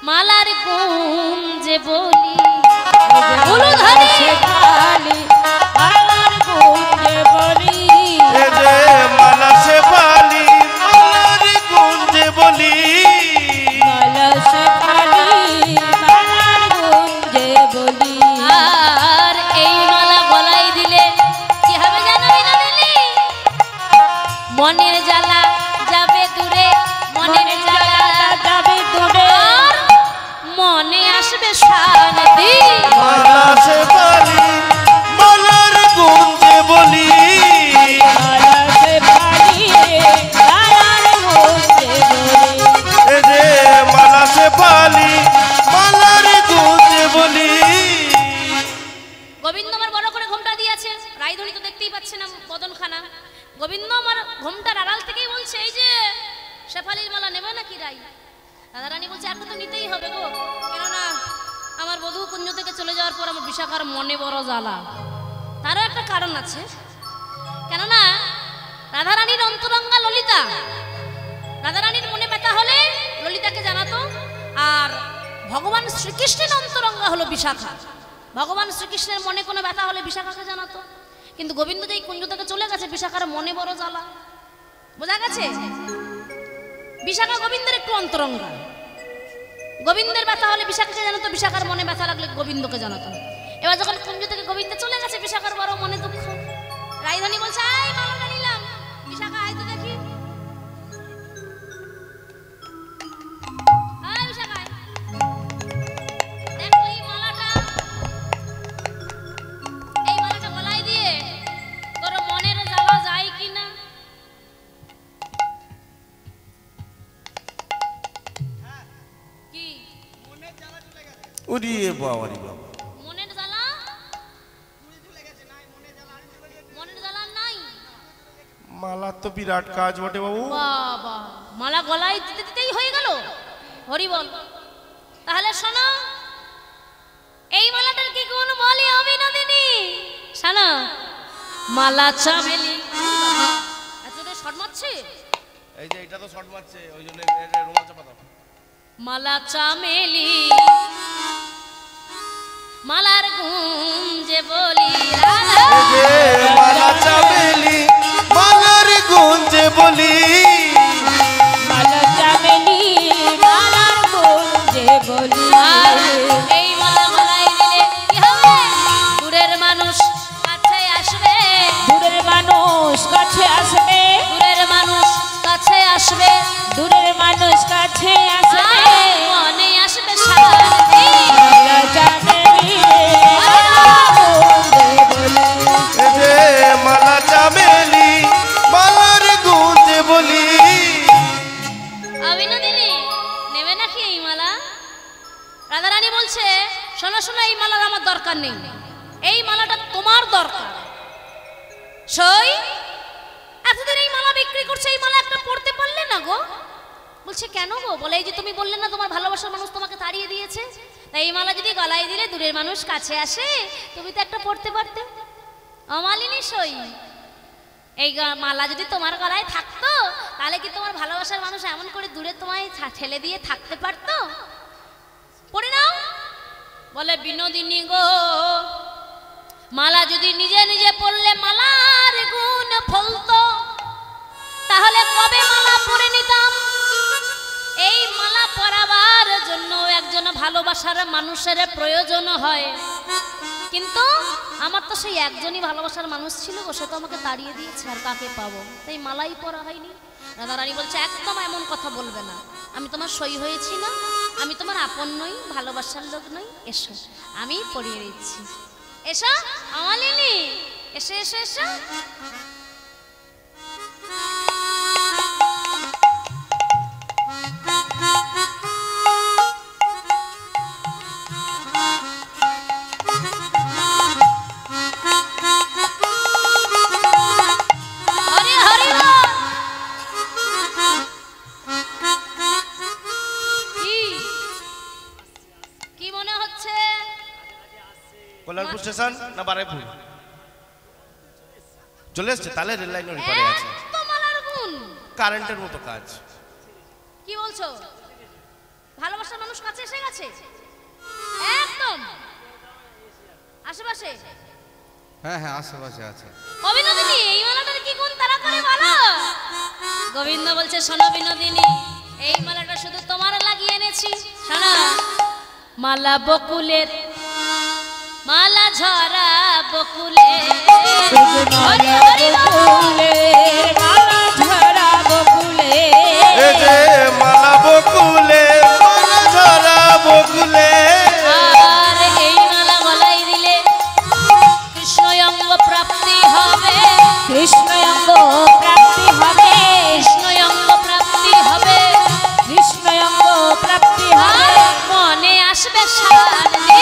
মালার গুণ যে বলি, উলুধ্বনি শেফালি, মালার গুণ যে বলি, এ যে মালা শেফালি, মালার গুণ যে বলি। মালা শেফালি, মালার গুণ যে বলি। আর এই মালা গলায় দিলে কি হবে জানো বিনোদিনী? মনের জ্বালা যাবে দূরে, মনের জ্বালা যাবে দূরে, আর মনে আসবে শান্তি। মালা শেফালি, মালার গুণ যে বলি। মালা শেফালি, মালার গুণ যে বলি। এ যে মালা শেফালি, মালার গুণ যে বলি। গোবিন্দ আমার বড় করে ঘোমটা দিয়েছে, রায়ধনী তো দেখতেই পাচ্ছে না বদনখানা। গোবিন্দ আমার ঘোমটার আড়াল থেকেই বলছে এই যে শেফালির মালা নেবে নাকি রাই? রাধারানী বলছে এখন তো নিতেই হবে গো, কেননা আমার বধূ কুঞ্জ থেকে চলে যাওয়ার পর আমার বিশাখার মনে বড় জ্বালা। তারও একটা কারণ আছে, কেননা রাধারানীর অন্তরঙ্গা ললিতা, রাধারানীর মনে ব্যথা হলে ললিতাকে জানাতো, আর ভগবান শ্রীকৃষ্ণের অন্তরঙ্গা হলো বিশাখা। ভগবান শ্রীকৃষ্ণের মনে কোনো ব্যথা হলে বিশাখাকে জানাতো, কিন্তু গোবিন্দ যেই কুঞ্জ থেকে চলে গেছে বিশাখার মনে বড় জ্বালা। বোঝা গেছে? বিশাখা গোবিন্দের একটু অন্তরঙ্গা, গোবিন্দের ব্যথা হলে বিশাখাকে জানাতো, বিশাখার মনে ব্যথা লাগলে গোবিন্দকে জানাতো। এবার যখন কুঞ্জ থেকে গোবিন্দ চলে গেছে বিশাখার বড় মনে দুঃখ। রায়ধনী বলছে আয় মালাটা নিলাম, বিশাখা আয় তো দেখি। আয় বিশাখা আয়। দেখ তো এই মালাটা, এই মালাটা গলায় দিয়ে তোর মনের জ্বালা যায় কিনা। কি মনের জ্বালা উড়িয়ে বাবারি বাবা। মনের জ্বালা, মনের জ্বালা নাই। মালা তো বিরাট কাজ বটে বাবু। বাবা, মালা গলায় দিতে দিতেই হয়ে গেল। হরি বল। তাহলে শোনো, এই মালাটার কি কোন বলি আমি নদিনী? শোনো, মালা চামেলি। এতটা শর্ট মারছে। এই যে এটা তো শর্ট মারছে, ওই জন্য রুমাল চাপা দাও। মালা চামেলি, মালার গুঞ্জে বলি রাধা। এই যে মালা চামেলি, মালার গুঞ্জে বলি। মালা চামেলি, মালার গুঞ্জে বলি। আর এই মালা গলায় দিলে কি হবে? দূরের মানুষ কাছে আসবে, দূরের মানুষ কাছে আসবে, দূরের মানুষ কাছে আসবে, দূরের মানুষ কাছে আসবে। আর মনে আসবে শান্তি। মালা চামেলি, মালার গুঞ্জে বলি। এই যে মালা চামেলি, মালার গুঞ্জে বলি। অবিনোদিনী, নেবে নাকি এই মালা? রাধারানী বলছে, শোনো শোনো, এই মালার আমার দরকার নেই, এই মালাটা তোমার দরকার। সই এতদিন এই মালা বিক্রি করছে, এই মালা একটা পড়তে পারলে না গো? বলছে কেন গো? বলে এই যে তুমি বললে না তোমার ভালোবাসার মানুষ তোমাকে তাড়িয়ে দিয়েছে, তাই এই মালা যদি গলায় দিলে দূরের মানুষ কাছে আসে, তুমি তো একটা পড়তে পারতে। অমালিনী সই, এই মালা যদি তোমার গলায় থাকতো, তাহলে কি তোমার ভালোবাসার মানুষ এমন করে দূরে তোমায় ঠেলে দিয়ে থাকতে পারতো? পড়ে নাও। বলে বিনোদিনী গো, মালা যদি নিজে নিজে পড়লে মালার গুণ ফলতো, তাহলে কবে মালা পরে নিতাম। এই মালা পরাবার জন্য একজন ভালোবাসার মানুষের প্রয়োজন হয়, কিন্তু আমার তো সেই একজনই ভালোবাসার মানুষ ছিল গো, সে তো আমাকে তাড়িয়ে দিয়েছে, আর কাকে পাবো? তাই মালাই পরা হয়নি। রাধারানী বলছে একদম এমন কথা বলবে না, আমি তোমার সই হয়েছি না, আমি তোমার আপন নই, ভালোবাসার লোক নই, এসো আমি পরিয়ে দিচ্ছি। এসো অমালিনী, এসো এসো এসো। হরি হরি বল। কি মনে হচ্ছে? কল্যাণপুর স্টেশন না বারাইপুর? চলে এসছে, তাহলে রেল লাইনের উপরে আছে। তো মালার গুণ কারেন্টের মতো কাজ। কি বলছো? ভালোবাসার মানুষ কাছে এসে গেছে একদম আশেপাশে। হ্যাঁ হ্যাঁ, আশেপাশে আছে। অবিনোদিনী, এই মালাটার কি গুণ তাড়াতাড়ি বলো। গোবিন্দ বলছে শোনো বিনোদিনী, এই মালাটা শুধু তোমার লাগিয়ে এনেছি। শোনো, মালা বকুলের, মালা ঝরা বকুলের। হরি হরি বল। বকুলের, মালা ঝরা বকুলের। এই যে মালা বকুলে, মালা ঝরা বকুলে। আর এই মালা গলায় দিলে কৃষ্ণ অঙ্গ প্রাপ্তি হবে, কৃষ্ণ অঙ্গ প্রাপ্তি হবে, কৃষ্ণ অঙ্গ প্রাপ্তি হবে, কৃষ্ণ অঙ্গ প্রাপ্তি হবে। আর মনে আসবে শান্তি।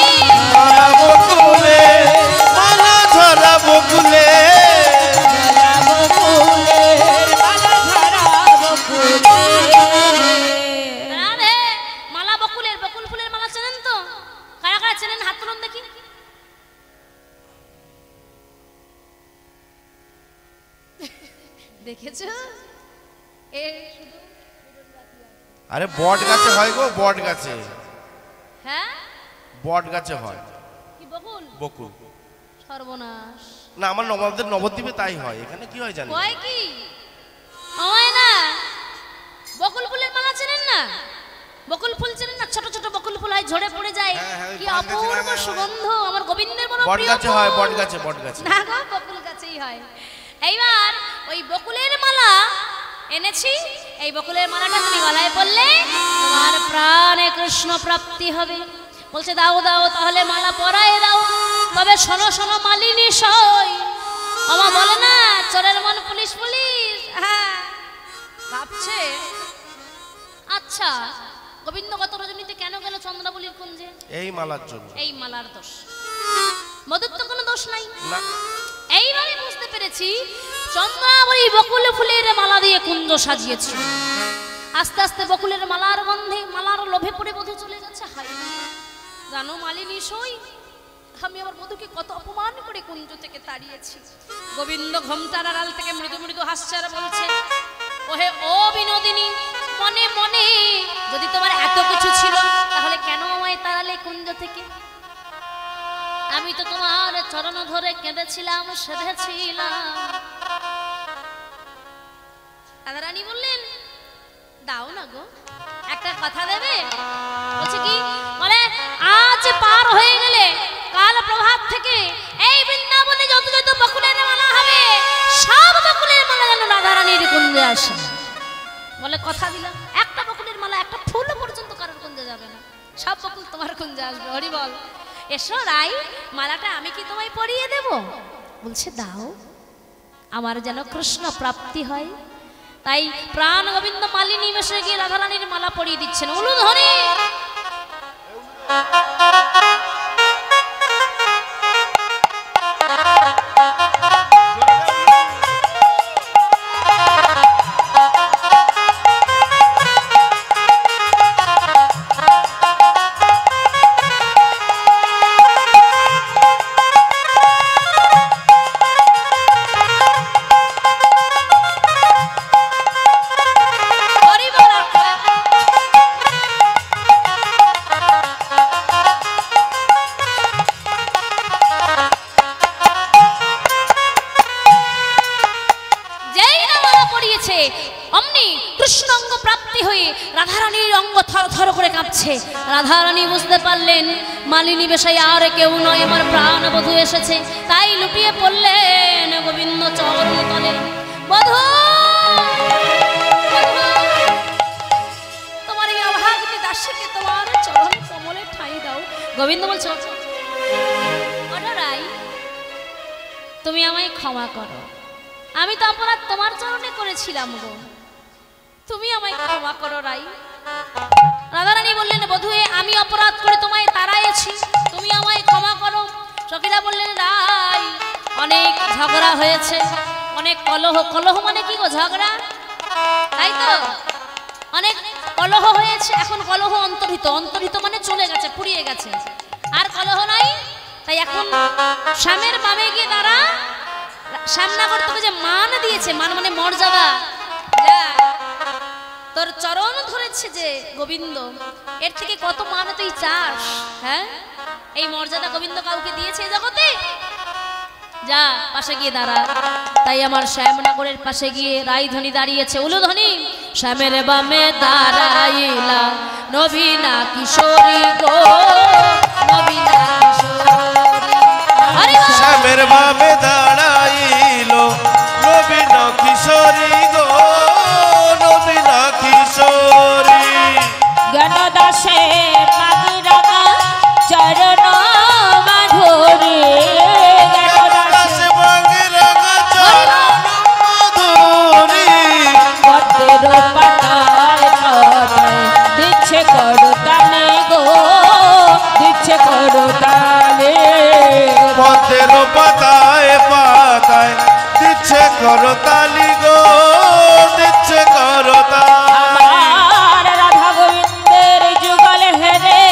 মালা বকুলে, মালা ঝরা বকুলে। মালা বকুলের, মালা ঝরা বকুলের। রাধে, মালা বকুলের, বকুল ফুলের মালা চেনেন তো? কারা কারা চেনেন হাত তুলুন দেখি। দেখেছো? এ শুধু আরে বট গাছে হয় গো, বট গাছে, হ্যাঁ, বট গাছে হয় কি বকুল? বকুল। সর্বনাশ। না, আমার আমাদের নবদ্বীপে তাই হয়, এখানে কি হয় জানি না। কয় কি হয় না? বকুল ফুলের মালা চেনেন না? বকুল ফুল চেনেন না? ছোট ছোট বকুল ফুল হয়, ঝরে পড়ে যায়, হ্যাঁ, হ্যাঁ, ওই কি বাঁশ গাছে অপূর্ব লাগানো হয়। সুগন্ধ। আমার গোবিন্দের বড় বট প্রিয় গাছে হয়, ফুল। বট গাছে, বট গাছে। না গো, বকুল গাছেই হয়। এইবার ওই বকুলের মালা এনেছি, এই বকুলের মালাটা তুমি গলায় পরলে তোমার প্রাণে কৃষ্ণ প্রাপ্তি হবে। বলছে দাও দাও, তাহলে মালা পরায় দাও। তবে শোনো শোনো মালিনী সই, আমা বলে না চোরের মন পুলিশ পুলিশ। হ্যাঁ, ভাবছে আচ্ছা গোবিন্দ গত রজনীতে কেন গেল চন্দ্রাবলীর কুঞ্জে? এই মালার জন্য। এই মালার দোষ, মধুর তো কোনো দোষ নাই। না, এইভাবে বুঝতে পেরেছি চন্দ্রাবলী বকুল ফুলের মালা দিয়ে কুঞ্জ সাজিয়েছিল। আস্তে আস্তে বকুলের মালার গন্ধে, মালার লোভে পড়ে বধূ চলে যাচ্ছে। হাই জানো মালিনী সই, আমি আমার বধূকে কত অপমান করে কুঞ্জ থেকে তাড়িয়েছি। গোবিন্দ ঘোমটার আড়াল থেকে মৃদু মৃদু হাসছে আর বলছে, ওহে ও বিনোদিনী, মনে মনে যদি তোমার এত কিছু ছিল তাহলে কেন আমায় তাড়ালে কুঞ্জ থেকে? আমি তো তোমার চরণ ধরে কেঁদেছিলাম, সেধেছিলাম। রাধারানী বললেন, দাও না গো, একটা কথা দেবে? বলছে কি? বলে আজ পার হয়ে গেলে কাল প্রভাত থেকে এই বৃন্দাবনে যত যত বকুলের মালা হবে সব বকুলের মালা যেন রাধারানীর কুঞ্জে আসে। বলে কথা দিলাম, একটা বকুলের মালা, একটা ফুল পর্যন্ত কারোর কুঞ্জে যাবে না, সব বকুল তোমার কুঞ্জে আসবে। হরি বল। এসো রাই, মালাটা আমি কি তোমায় পরিয়ে দেব? বলছে দাও, আমার যেন কৃষ্ণ প্রাপ্তি হয়। তাই প্রাণ গোবিন্দ মালিনী বেশে গিয়ে রাধারানীর মালা পরিয়ে দিচ্ছেন। উলুধ্বনি। রাধারানী বুঝতে পারলেন মালিনী বেশাই আর কেউ নয়, আমার প্রাণ বধূ এসেছে। তাই লুটিয়ে পড়লেন গোবিন্দ চরণ তলে। বধূ, তোমার এই অভাগিনী দাসীকে তোমার চরণ কমলে ঠাঁই দাও। গোবিন্দ বলছো, রাই তুমি আমায় ক্ষমা করো, আমি তো অপরাধ তোমার চরণে করেছিলাম গো, তুমি আমায় ক্ষমা করো রাই। রাধারানী বললেন, বধূ আমি অপরাধ করে তোমায় তাড়াইছি, তুমি আমায় ক্ষমা করো। সখীরা বললেন, রাই অনেক ঝগড়া হয়েছে, অনেক কলহ। কলহ মানে কি গো? ঝগড়া, তাই তো? অনেক কলহ হয়েছে, এখন কলহ অন্তর্হিত। অন্তর্হিত মানে চলে গেছে, পুড়িয়ে গেছে, আর কলহ নাই। তাই এখন স্বামীর বামে গিয়ে তারা শ্যামনগর তোকে যে মান দিয়েছে, মান মানে মর্যাদা, যা তোর চরণ ধরেছে যে গোবিন্দ, এর থেকে কত মান তুই চাস? হ্যাঁ, এই মর্যাদা গোবিন্দ কাউকে দিয়েছে জগতে? যা পাশে গিয়ে দাঁড়া। তাই আমার শ্যামনগরের পাশে গিয়ে রাইধ্বনি দাঁড়িয়েছে। উলুধ্বনি। শ্যামের বামে দাঁড়াইলা নবীনা কিশোরী গো, নবীনা কিশোরী। শ্যামের বামে দাঁড়াইলো নবীনা কিশোরী গো, নবীনা কিশোরী। জ্ঞান দাসে মাগি রাগা চরণ মাধুরী, জ্ঞান দাসে মাগি রাগা চরণ মাধুরী। পদ্মের পাতায় পাতায় দিচ্ছে করতালি গো, দিচ্ছে করতালি। পদ্মের পাতায় পাতায় দিচ্ছে করতালি গো, দিচ্ছে করতালি। আমার রাধা গোবিন্দের যুগল হেরে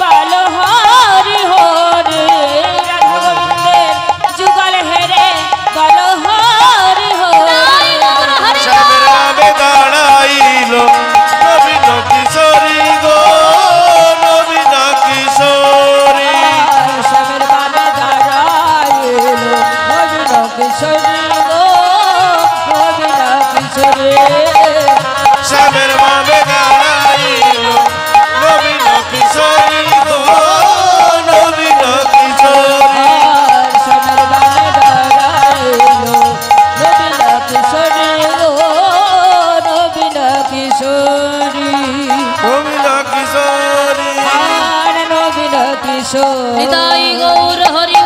বল হরি হরি, রাধা গোবিন্দের যুগল হেরে বল হরি হরি। শ্যামের বামে দাঁড়াইলো নবীনা কিশোরী গো, নবীনা কিশোরী। শ্যামের বামে দাঁড়াইলো নবীনা কিশোরী গো, নবীনা কিশোরী। শ্যামের বামে দাঁড়াইলো নবীনা কিশোরী গো, নবীনা কিশোরী। শ্যামের বামে দাঁড়াইলো নবীনা কিশোরী গো, নবীনা কিশোরী। নবীনা কিশোরী। নবীনা কিশোরী। নিতাই গৌর হরি